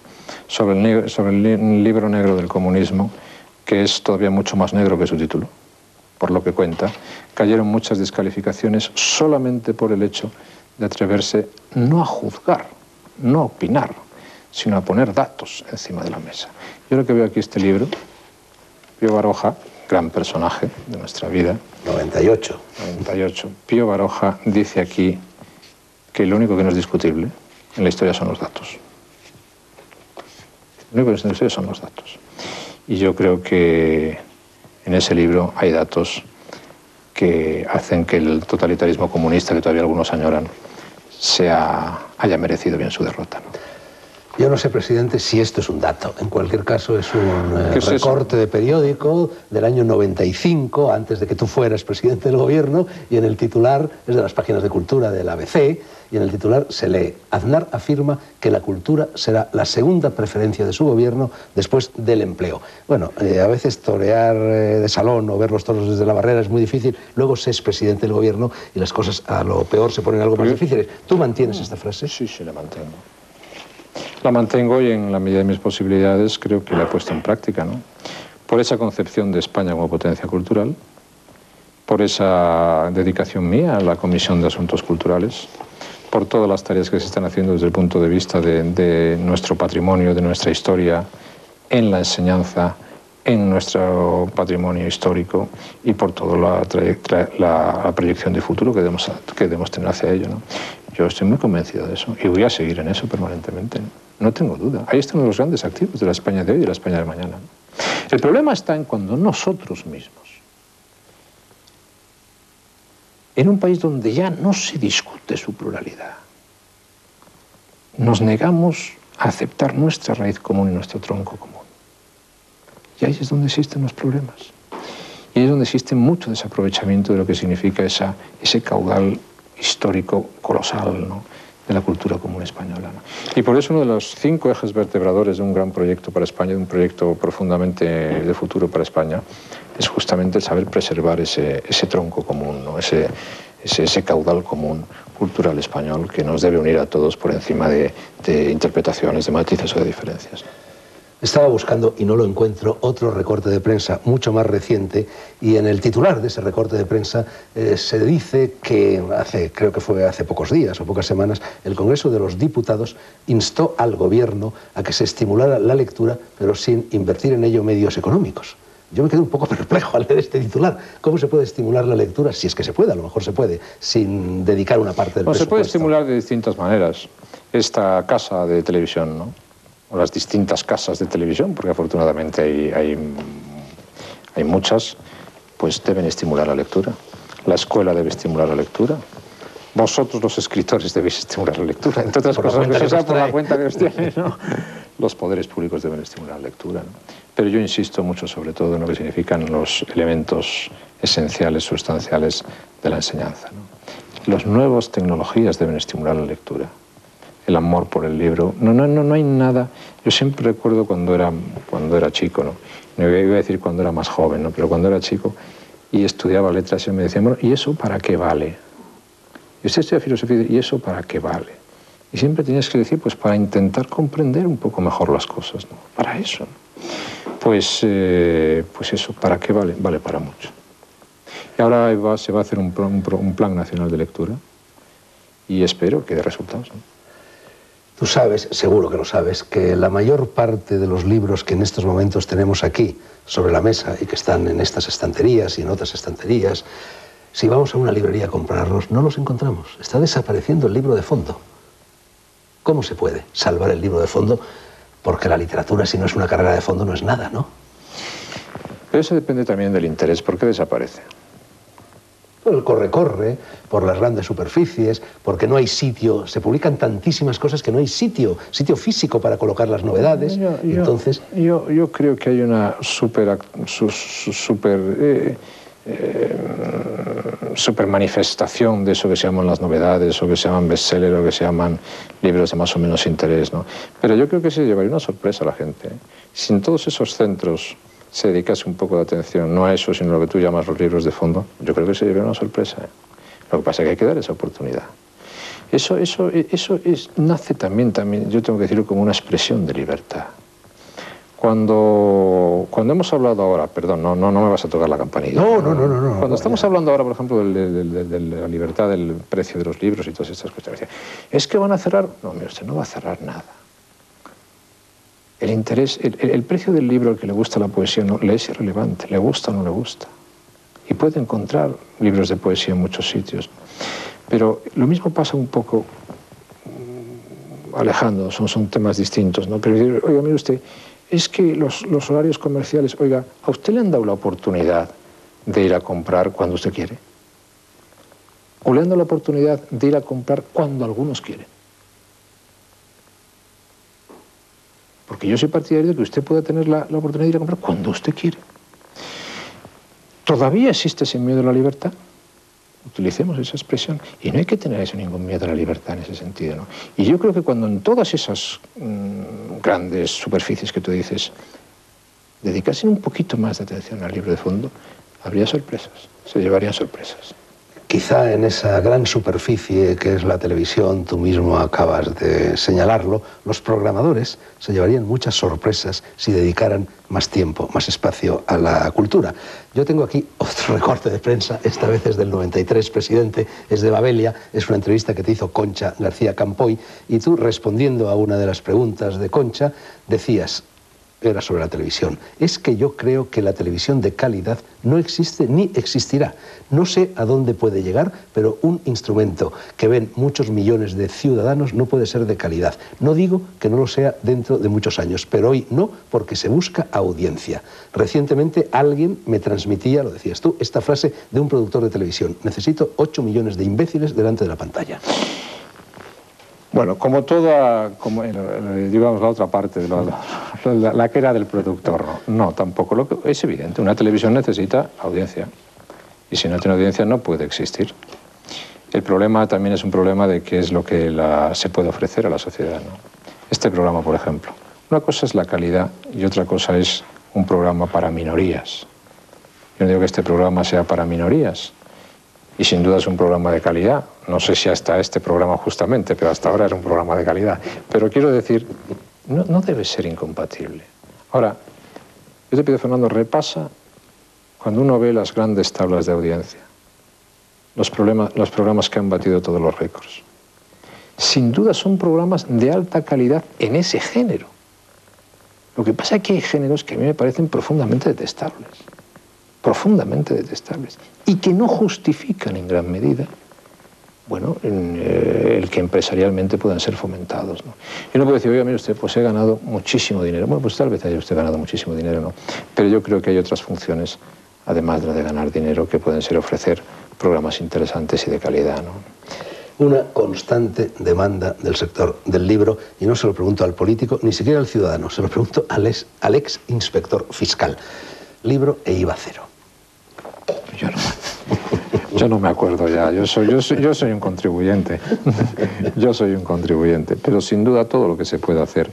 Sobre el Libro Negro del Comunismo, que es todavía mucho más negro que su título, por lo que cuenta, cayeron muchas descalificaciones solamente por el hecho de atreverse no a juzgar, no a opinar, sino a poner datos encima de la mesa. Yo lo que veo aquí este libro, Pío Baroja, gran personaje de nuestra vida. 98. Pío Baroja dice aquí que lo único que no es discutible en la historia son los datos. Lo único que no es en la historia son los datos. Y yo creo que en ese libro hay datos que hacen que el totalitarismo comunista, que todavía algunos añoran, haya merecido bien su derrota, ¿no? Yo no sé, presidente, si esto es un dato. En cualquier caso, es un recorte de periódico del año 95, antes de que tú fueras presidente del gobierno, y en el titular, es de las páginas de cultura del ABC, y en el titular se lee: Aznar afirma que la cultura será la segunda preferencia de su gobierno después del empleo. Bueno, a veces torear de salón o ver los toros desde la barrera es muy difícil, luego se es presidente del gobierno y las cosas a lo peor se ponen algo más difíciles. ¿Tú mantienes esta frase? Sí, sí, la mantengo. La mantengo y en la medida de mis posibilidades creo que la he puesto en práctica, ¿no? Por esa concepción de España como potencia cultural, por esa dedicación mía a la Comisión de Asuntos Culturales, por todas las tareas que se están haciendo desde el punto de vista de nuestro patrimonio, de nuestra historia, en la enseñanza, en nuestro patrimonio histórico y por toda la proyección de futuro que debemos tener hacia ello, ¿no? Yo estoy muy convencido de eso y voy a seguir en eso permanentemente, no tengo duda. Ahí están los grandes activos de la España de hoy y de la España de mañana, ¿no? El problema está en cuando nosotros mismos, en un país donde ya no se discute su pluralidad, nos negamos a aceptar nuestra raíz común y nuestro tronco común. Y ahí es donde existen los problemas. Y ahí es donde existe mucho desaprovechamiento de lo que significa ese caudal histórico colosal, ¿no?, de la cultura común española, ¿no? Y por eso uno de los 5 ejes vertebradores de un gran proyecto para España, de un proyecto profundamente de futuro para España, es justamente el saber preservar ese tronco común, ¿no?, ese caudal común cultural español que nos debe unir a todos por encima de interpretaciones, de matices o de diferencias. Estaba buscando y no lo encuentro, otro recorte de prensa mucho más reciente, y en el titular de ese recorte de prensa se dice que creo que fue hace pocos días o pocas semanas, el Congreso de los Diputados instó al gobierno a que se estimulara la lectura, pero sin invertir en ello medios económicos. Yo me quedo un poco perplejo al leer este titular. ¿Cómo se puede estimular la lectura? Si es que se puede, a lo mejor se puede, sin dedicar una parte del presupuesto. Se puede estimular de distintas maneras. Esta casa de televisión, ¿no?, o las distintas casas de televisión, porque afortunadamente hay muchas, pues deben estimular la lectura. La escuela debe estimular la lectura. Vosotros, los escritores, debéis estimular la lectura. Entre otras cosas, por la cuenta que os tiene, ¿no? Los poderes públicos deben estimular la lectura, ¿no? Pero yo insisto mucho sobre todo en lo que significan los elementos esenciales, sustanciales de la enseñanza, ¿no? Las nuevas tecnologías deben estimular la lectura. El amor por el libro. No hay nada. Yo siempre recuerdo cuando era chico, ¿no? No iba a decir cuando era más joven, ¿no?, pero cuando era chico y estudiaba letras y me decían, bueno, ¿y eso para qué vale? Y usted estudia filosofía, ¿y eso para qué vale? Y siempre tenías que decir, pues para intentar comprender un poco mejor las cosas, ¿no? Para eso, ¿no? Pues eso, ¿para qué vale? Vale para mucho. Y ahora se va a hacer un plan nacional de lectura y espero que dé resultados, ¿no? Tú sabes, seguro que lo sabes, que la mayor parte de los libros que en estos momentos tenemos aquí sobre la mesa y que están en estas estanterías y en otras estanterías, si vamos a una librería a comprarlos, no los encontramos. Está desapareciendo el libro de fondo. ¿Cómo se puede salvar el libro de fondo? Porque la literatura, si no es una carrera de fondo, no es nada, ¿no? Pero eso depende también del interés. ¿Por qué desaparece? Por el corre-corre, por las grandes superficies, porque no hay sitio. Se publican tantísimas cosas que no hay sitio físico para colocar las novedades. Entonces, yo creo que hay una super manifestación de eso que se llaman las novedades, o que se llaman bestsellers, o que se llaman libros de más o menos interés, ¿no? Pero yo creo que se llevaría una sorpresa a la gente, ¿eh? Si en todos esos centros se dedicase un poco de atención, no a eso, sino a lo que tú llamas los libros de fondo, yo creo que se llevaría una sorpresa, ¿eh? Lo que pasa es que hay que dar esa oportunidad. Eso nace también, yo tengo que decirlo, como una expresión de libertad. Cuando hemos hablado ahora, perdón, no me vas a tocar la campanilla. No. Cuando estamos hablando ahora, por ejemplo, de la libertad del precio de los libros y todas estas cuestiones, ¿es que van a cerrar? No, mire usted, no va a cerrar nada. El interés, el precio del libro al que le gusta la poesía no le es irrelevante, le gusta o no le gusta. Y puede encontrar libros de poesía en muchos sitios. Pero lo mismo pasa un poco, alejando, son temas distintos, ¿no? Pero, oiga, mire usted, es que los horarios comerciales, oiga, ¿a usted le han dado la oportunidad de ir a comprar cuando usted quiere? ¿O le han dado la oportunidad de ir a comprar cuando algunos quieren? Porque yo soy partidario de que usted pueda tener la oportunidad de ir a comprar cuando usted quiere. Todavía existe ese miedo a la libertad. Utilicemos esa expresión. Y no hay que tener eso, ningún miedo a la libertad en ese sentido, ¿no? Y yo creo que cuando en todas esas grandes superficies que tú dices dedicasen un poquito más de atención al libro de fondo, habría sorpresas, se llevarían sorpresas. Quizá en esa gran superficie que es la televisión, tú mismo acabas de señalarlo, los programadores se llevarían muchas sorpresas si dedicaran más tiempo, más espacio a la cultura. Yo tengo aquí otro recorte de prensa, esta vez es del 93, presidente, es de Babelia, es una entrevista que te hizo Concha García Campoy, y tú, respondiendo a una de las preguntas de Concha, decías, era sobre la televisión, es que yo creo que la televisión de calidad no existe ni existirá. No sé a dónde puede llegar, pero un instrumento que ven muchos millones de ciudadanos no puede ser de calidad. No digo que no lo sea dentro de muchos años, pero hoy no, porque se busca audiencia. Recientemente alguien me transmitía, lo decías tú, esta frase de un productor de televisión: necesito 8 millones de imbéciles delante de la pantalla. Bueno, como toda, digamos, la otra parte, la que era del productor, no, tampoco. Es evidente, una televisión necesita audiencia. Y si no tiene audiencia no puede existir. El problema también es un problema de qué es lo que se puede ofrecer a la sociedad, ¿no? Este programa, por ejemplo. Una cosa es la calidad y otra cosa es un programa para minorías. Yo no digo que este programa sea para minorías. Y sin duda es un programa de calidad. No sé si hasta este programa justamente, pero hasta ahora era un programa de calidad. Pero quiero decir, no debe ser incompatible. Ahora, yo te pido, Fernando, repasa cuando uno ve las grandes tablas de audiencia, los programas que han batido todos los récords. Sin duda son programas de alta calidad en ese género. Lo que pasa es que hay géneros que a mí me parecen profundamente detestables. Profundamente detestables, y que no justifican en gran medida, bueno, el que empresarialmente puedan ser fomentados, ¿no? Yo no puedo decir, oiga, mire usted, pues he ganado muchísimo dinero. Bueno, pues tal vez haya usted ganado muchísimo dinero, ¿no? Pero yo creo que hay otras funciones, además de la de ganar dinero, que pueden ser ofrecer programas interesantes y de calidad, ¿no? Una constante demanda del sector del libro, y no se lo pregunto al político, ni siquiera al ciudadano, se lo pregunto al ex inspector fiscal. Libro e IVA cero. Yo no me acuerdo ya, yo soy un contribuyente, yo soy un contribuyente, pero sin duda todo lo que se puede hacer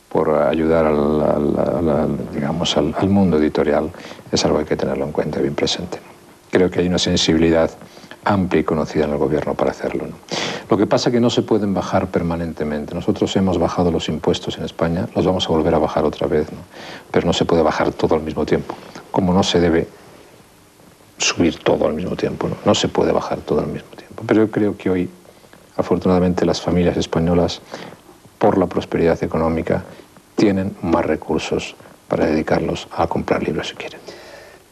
por ayudar digamos, al mundo editorial es algo que hay que tenerlo en cuenta y bien presente. Creo que hay una sensibilidad amplia y conocida en el gobierno para hacerlo, ¿no? Lo que pasa es que no se pueden bajar permanentemente. Nosotros hemos bajado los impuestos en España, los vamos a volver a bajar otra vez, ¿no? Pero no se puede bajar todo al mismo tiempo, como no se debe subir todo al mismo tiempo, ¿no? No se puede bajar todo al mismo tiempo. Pero yo creo que hoy, afortunadamente, las familias españolas, por la prosperidad económica, tienen más recursos para dedicarlos a comprar libros si quieren.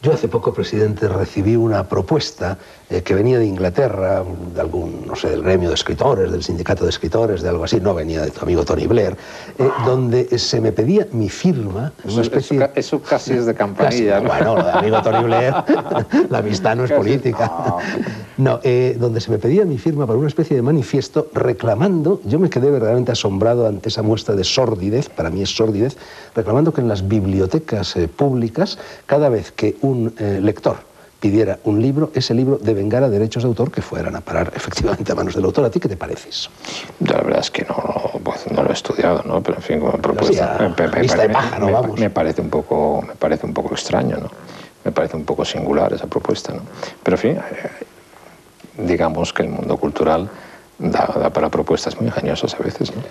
Yo hace poco, presidente, recibí una propuesta que venía de Inglaterra, de algún, no sé, del gremio de escritores, del sindicato de escritores, de algo así, no venía de tu amigo Tony Blair, donde se me pedía mi firma en una especie... Eso casi es de campanilla, ¿no? Bueno, lo de amigo Tony Blair, la amistad no es política. No, donde se me pedía mi firma para una especie de manifiesto reclamando, yo me quedé verdaderamente asombrado ante esa muestra de sordidez, para mí es sordidez, reclamando que en las bibliotecas públicas, cada vez que un lector pidiera un libro, ese libro devengara derechos de autor que fueran a parar efectivamente a manos del autor. ¿A ti qué te parece eso? Yo la verdad es que no lo he estudiado, ¿no? Pero en fin, como propuesta me parece un poco extraño, ¿no? Me parece un poco singular esa propuesta, ¿no? Pero en fin, digamos que el mundo cultural da para propuestas muy ingeniosas a veces, ¿no?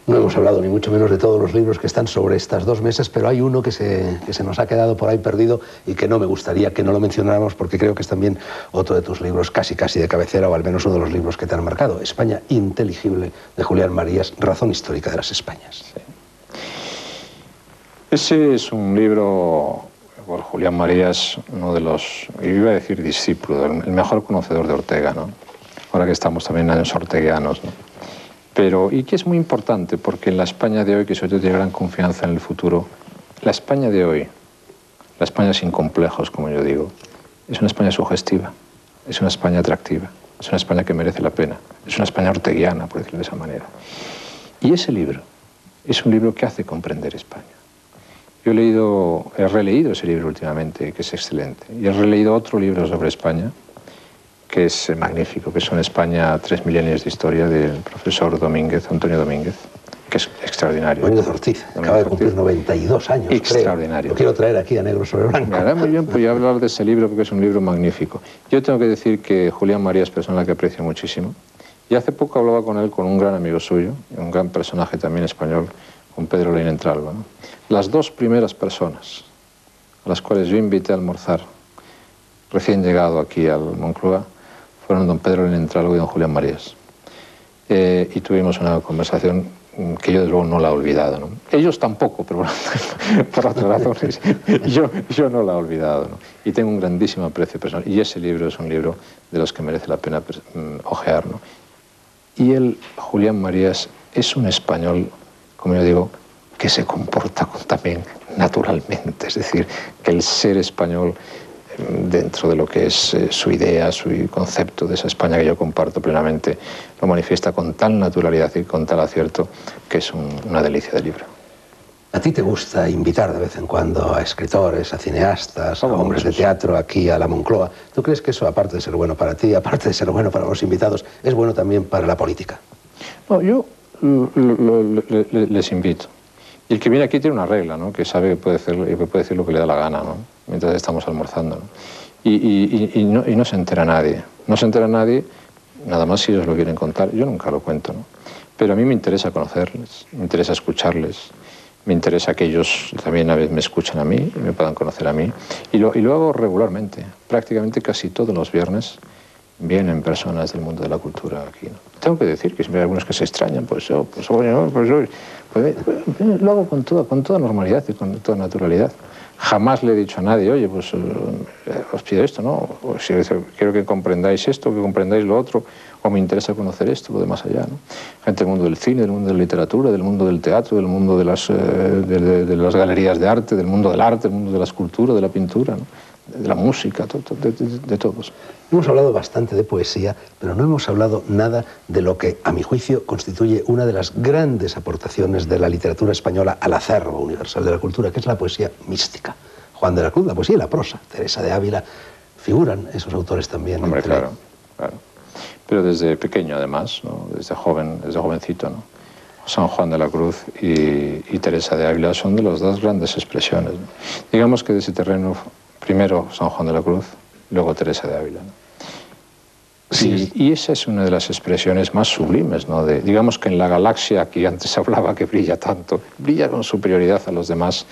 No hemos hablado ni mucho menos de todos los libros que están sobre estas dos mesas, pero hay uno que se nos ha quedado por ahí perdido y que no me gustaría que no lo mencionáramos porque creo que es también otro de tus libros casi de cabecera, o al menos uno de los libros que te han marcado. España inteligible, de Julián Marías, razón histórica de las Españas. Sí. Ese es un libro por Julián Marías, uno de los, iba a decir discípulo, el mejor conocedor de Ortega, ¿no? Ahora que estamos también en años orteguianos, ¿no? Pero, y que es muy importante, porque en la España de hoy, que sobre todo tiene gran confianza en el futuro, la España de hoy, la España sin complejos, como yo digo, es una España sugestiva, es una España atractiva, es una España que merece la pena, es una España orteguiana, por decirlo de esa manera. Y ese libro es un libro que hace comprender España. Yo he releído ese libro últimamente, que es excelente, y he releído otro libro sobre España, que es magnífico, que son España, 3 milenios de historia, del profesor Domínguez, Antonio Domínguez, que es extraordinario. Domínguez Ortiz, acaba de cumplir 92 años, extraordinario. Creo. Lo quiero traer aquí a negro sobre blanco. Me hará muy bien, pues, hablar de ese libro, porque es un libro magnífico. Yo tengo que decir que Julián Marías es persona a la que aprecio muchísimo, y hace poco hablaba con él, con un gran amigo suyo, un gran personaje también español, con Pedro Leinentralva, ¿no? Las dos primeras personas a las cuales yo invité a almorzar, recién llegado aquí al Moncloa, fueron don Pedro Leinentralva y don Julián Marías. Y tuvimos una conversación que yo desde luego no la he olvidado, ¿no? Ellos tampoco, pero por otras razones yo no la he olvidado, ¿no? Y tengo un grandísimo aprecio personal. Y ese libro es un libro de los que merece la pena hojear, ¿no? Y el Julián Marías es un español, como yo digo, que se comporta también naturalmente. Es decir, que el ser español, dentro de lo que es su idea, su concepto de esa España que yo comparto plenamente, lo manifiesta con tal naturalidad y con tal acierto que es una delicia de libro. ¿A ti te gusta invitar de vez en cuando a escritores, a cineastas, a hombres de teatro aquí a la Moncloa? ¿Tú crees que eso, aparte de ser bueno para ti, aparte de ser bueno para los invitados, es bueno también para la política? No, yo les invito. Y el que viene aquí tiene una regla, ¿no? Que sabe que puede decir lo que le da la gana, ¿no? Mientras estamos almorzando, ¿no? Y no se entera nadie. No se entera nadie, nada más si ellos lo quieren contar. Yo nunca lo cuento, ¿no? Pero a mí me interesa conocerles, me interesa escucharles, me interesa que ellos también a veces me escuchen a mí y me puedan conocer a mí. Y lo hago regularmente. Prácticamente casi todos los viernes vienen personas del mundo de la cultura aquí, ¿no? Tengo que decir que si hay algunos que se extrañan, lo hago con toda normalidad y con toda naturalidad. Jamás le he dicho a nadie, oye, pues os pido esto, ¿no? O si quiero que comprendáis esto, que comprendáis lo otro, o me interesa conocer esto, lo de más allá, ¿no? Gente del mundo del cine, del mundo de la literatura, del mundo del teatro, del mundo de las galerías de arte, del mundo del arte, del mundo de la escultura, de la pintura, ¿no? De la música, de todos. Hemos hablado bastante de poesía, pero no hemos hablado nada de lo que, a mi juicio, constituye una de las grandes aportaciones de la literatura española al acervo universal de la cultura, que es la poesía mística. Juan de la Cruz, la poesía y la prosa, Teresa de Ávila, figuran esos autores también. Hombre, claro. Pero desde pequeño, además, ¿no? Desde jovencito, ¿no? San Juan de la Cruz y Teresa de Ávila son de las dos grandes expresiones, ¿no? Digamos que de ese terreno, primero San Juan de la Cruz, luego Teresa de Ávila, ¿no? Sí. Y esa es una de las expresiones más sublimes, ¿no? Digamos que en la galaxia que antes hablaba que brilla tanto, brilla con superioridad a los demás,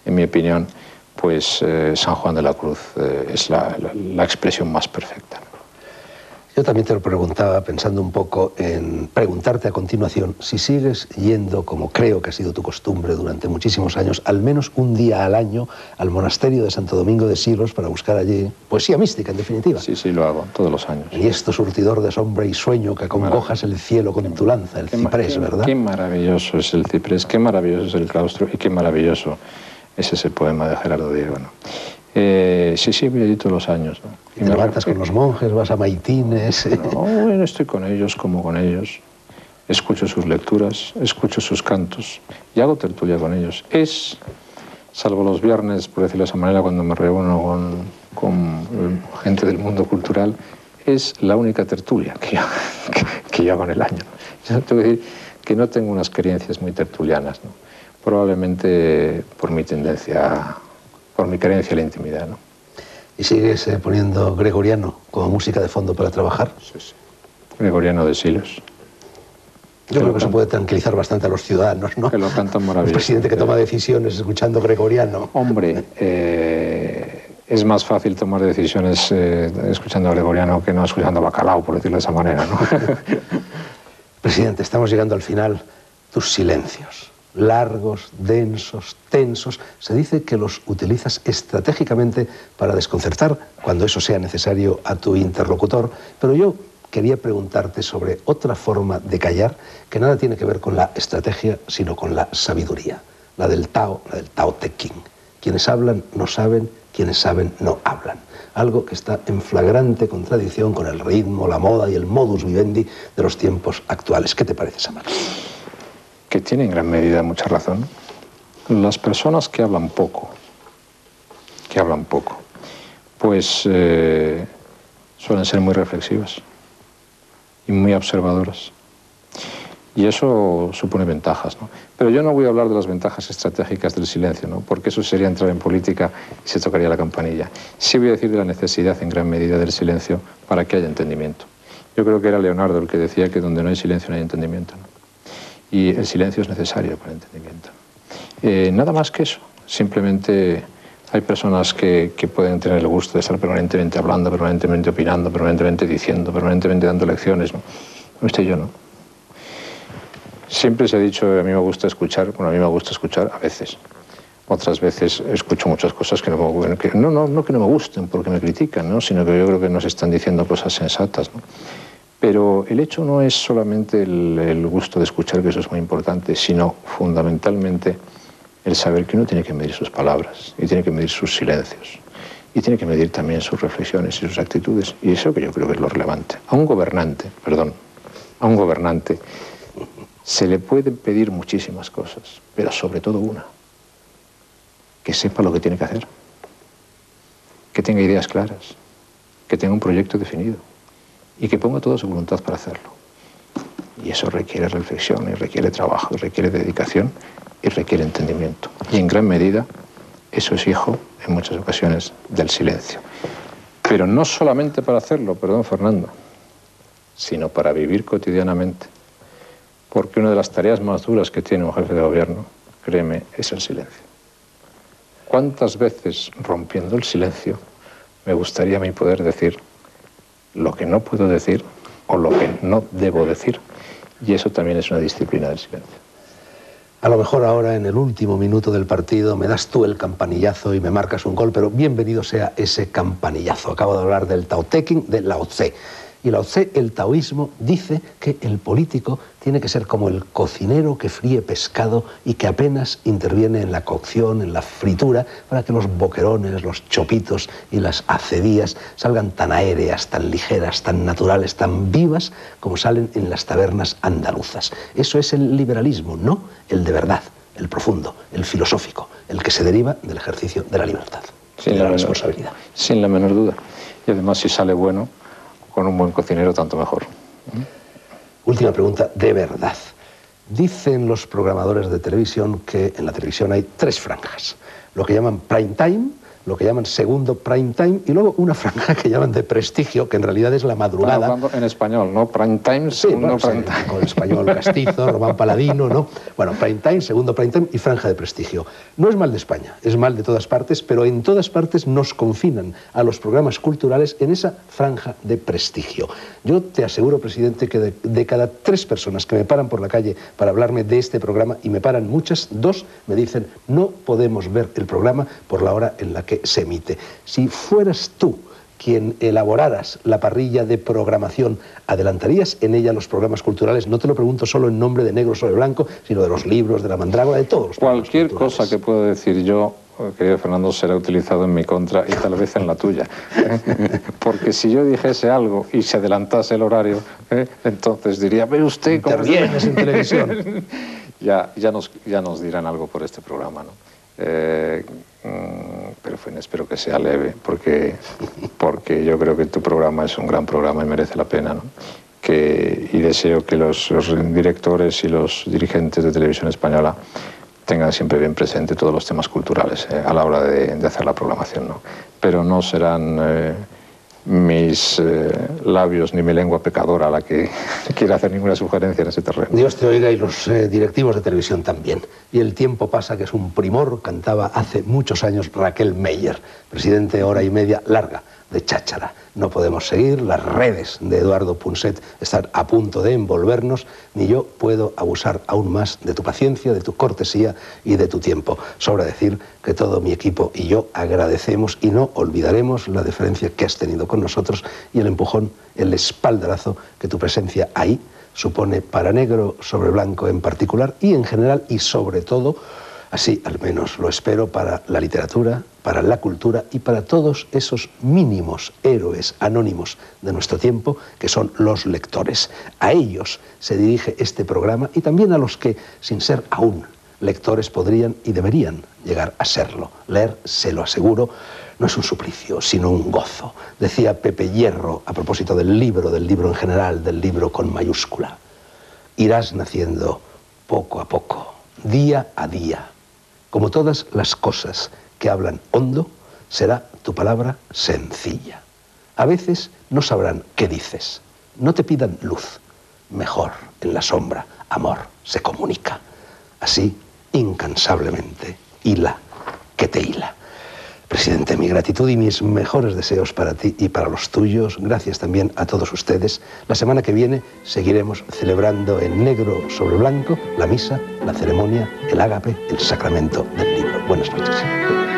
en mi opinión, pues San Juan de la Cruz es la expresión más perfecta, ¿no? Yo también te lo preguntaba, pensando un poco en preguntarte a continuación si sigues yendo, como creo que ha sido tu costumbre durante muchísimos años, al menos un día al año al monasterio de Santo Domingo de Silos para buscar allí poesía mística, en definitiva. Sí, lo hago, todos los años. Y esto surtidor de sombra y sueño que acongojas el cielo con tu lanza, el ciprés, ¿verdad? Qué maravilloso es el ciprés, qué maravilloso es el claustro y qué maravilloso es ese poema de Gerardo Diego, ¿no? Sí, voy allí todos los años, ¿no? ¿Y te levantas con los monjes, vas a maitines? No, bueno, estoy con ellos como con ellos. Escucho sus lecturas, escucho sus cantos y hago tertulia con ellos. Salvo los viernes, por decirlo de esa manera, cuando me reúno con gente del mundo cultural, es la única tertulia que yo hago en el año. Yo tengo que decir que no tengo unas creencias muy tertulianas, ¿no? Probablemente por mi tendencia, por mi creencia en la intimidad, ¿no? ¿Y sigues poniendo gregoriano como música de fondo para trabajar? Sí. Gregoriano de Silos. Yo creo que eso puede tranquilizar bastante a los ciudadanos, ¿no? Que lo cantan maravilloso. Un presidente que toma decisiones escuchando gregoriano. Hombre, es más fácil tomar decisiones escuchando gregoriano que no escuchando bacalao, por decirlo de esa manera, ¿no? Presidente, estamos llegando al final. Tus silencios, largos, densos, tensos, se dice que los utilizas estratégicamente para desconcertar, cuando eso sea necesario, a tu interlocutor. Pero yo quería preguntarte sobre otra forma de callar que nada tiene que ver con la estrategia, sino con la sabiduría, la del Tao Te Ching. Quienes hablan no saben, quienes saben no hablan. Algo que está en flagrante contradicción con el ritmo, la moda y el modus vivendi de los tiempos actuales. ¿Qué te parece, Samar? Que tiene en gran medida mucha razón. Las personas que hablan poco, pues suelen ser muy reflexivas y muy observadoras. Y eso supone ventajas, ¿no? Pero yo no voy a hablar de las ventajas estratégicas del silencio, ¿no? Porque eso sería entrar en política y se tocaría la campanilla. Sí voy a decir de la necesidad en gran medida del silencio para que haya entendimiento. Yo creo que era Leonardo el que decía que donde no hay silencio no hay entendimiento, ¿no? Y el silencio es necesario para el entendimiento. Nada más que eso. Simplemente hay personas que pueden tener el gusto de estar permanentemente hablando, permanentemente opinando, permanentemente diciendo, permanentemente dando lecciones, ¿no? Usted y yo no. Siempre se ha dicho, a mí me gusta escuchar, bueno, a mí me gusta escuchar a veces. Otras veces escucho muchas cosas que no me gusten porque me critican, ¿no? Sino que yo creo que nos están diciendo cosas sensatas, ¿no? Pero el hecho no es solamente el gusto de escuchar, que eso es muy importante, sino fundamentalmente el saber que uno tiene que medir sus palabras y tiene que medir sus silencios y tiene que medir también sus reflexiones y sus actitudes. Y eso que yo creo que es lo relevante. A un gobernante se le pueden pedir muchísimas cosas, pero sobre todo una: que sepa lo que tiene que hacer, que tenga ideas claras, que tenga un proyecto definido y que ponga toda su voluntad para hacerlo. Y eso requiere reflexión, y requiere trabajo, y requiere dedicación, y requiere entendimiento. Y en gran medida eso es hijo, en muchas ocasiones, del silencio. Pero no solamente para hacerlo, perdón Fernando, sino para vivir cotidianamente. Porque una de las tareas más duras que tiene un jefe de gobierno, créeme, es el silencio. ¿Cuántas veces, rompiendo el silencio, me gustaría a mí poder decir lo que no puedo decir o lo que no debo decir? Y eso también es una disciplina del silencio. A lo mejor ahora, en el último minuto del partido, me das tú el campanillazo y me marcas un gol, pero bienvenido sea ese campanillazo. Acabo de hablar del Tao Te Ching de Lao Tse. Y Lao Tse, el taoísmo, dice que el político tiene que ser como el cocinero que fríe pescado y que apenas interviene en la cocción, en la fritura, para que los boquerones, los chopitos y las acedías salgan tan aéreas, tan ligeras, tan naturales, tan vivas como salen en las tabernas andaluzas. Eso es el liberalismo, no el de verdad, el profundo, el filosófico, el que se deriva del ejercicio de la libertad, de la responsabilidad. Sin la menor duda. Y además, si sale bueno, con un buen cocinero, tanto mejor. Última pregunta, de verdad. Dicen los programadores de televisión que en la televisión hay 3 franjas. Lo que llaman prime time, lo que llaman segundo prime time y luego una franja que llaman de prestigio, que en realidad es la madrugada. Están hablando en español, ¿no? Prime time, segundo prime time. Con el español castizo, Román Paladino, ¿no? Bueno, prime time, segundo prime time y franja de prestigio. No es mal de España, es mal de todas partes, pero en todas partes nos confinan a los programas culturales en esa franja de prestigio. Yo te aseguro, presidente, que de cada 3 personas que me paran por la calle para hablarme de este programa, y me paran muchas, 2 me dicen: no podemos ver el programa por la hora en la que se emite. Si fueras tú quien elaboraras la parrilla de programación, ¿adelantarías en ella los programas culturales? No te lo pregunto solo en nombre de Negro sobre Blanco, sino de los libros, de la mandrágora, de todos los programas Cualquier culturales. cosa que pueda decir yo, querido Fernando, será utilizado en mi contra y tal vez en la tuya. Porque si yo dijese algo y se adelantase el horario, entonces diría: ve usted cómo intervienes en televisión. ya nos dirán algo por este programa, ¿no? Pero espero que sea leve, porque yo creo que tu programa es un gran programa y merece la pena, ¿no? Y deseo que los directores y los dirigentes de Televisión Española tengan siempre bien presente todos los temas culturales a la hora de hacer la programación, ¿no? Pero no serán mis labios ni mi lengua pecadora la que quiera hacer ninguna sugerencia en ese terreno. Dios te oiga, y los directivos de televisión también. Y el tiempo pasa, que es un primor, cantaba hace muchos años Raquel Meyer, presidente hora y media larga de cháchara. No podemos seguir, las redes de Eduardo Punset están a punto de envolvernos, ni yo puedo abusar aún más de tu paciencia, de tu cortesía y de tu tiempo. Sobra decir que todo mi equipo y yo agradecemos y no olvidaremos la deferencia que has tenido con nosotros y el empujón, el espaldarazo que tu presencia ahí supone para Negro sobre Blanco en particular y en general, y sobre todo, así al menos lo espero, para la literatura, para la cultura y para todos esos mínimos héroes anónimos de nuestro tiempo, que son los lectores. A ellos se dirige este programa y también a los que, sin ser aún lectores, podrían y deberían llegar a serlo. Leer, se lo aseguro, no es un suplicio, sino un gozo. Decía Pepe Hierro a propósito del libro en general, del libro con mayúscula. Irás naciendo poco a poco, día a día. Como todas las cosas que hablan hondo, será tu palabra sencilla. A veces no sabrán qué dices. No te pidan luz. Mejor, en la sombra, amor se comunica. Así, incansablemente, hila que te hila. Presidente, mi gratitud y mis mejores deseos para ti y para los tuyos. Gracias también a todos ustedes. La semana que viene seguiremos celebrando en negro sobre blanco la misa, la ceremonia, el ágape, el sacramento del libro. Buenas noches.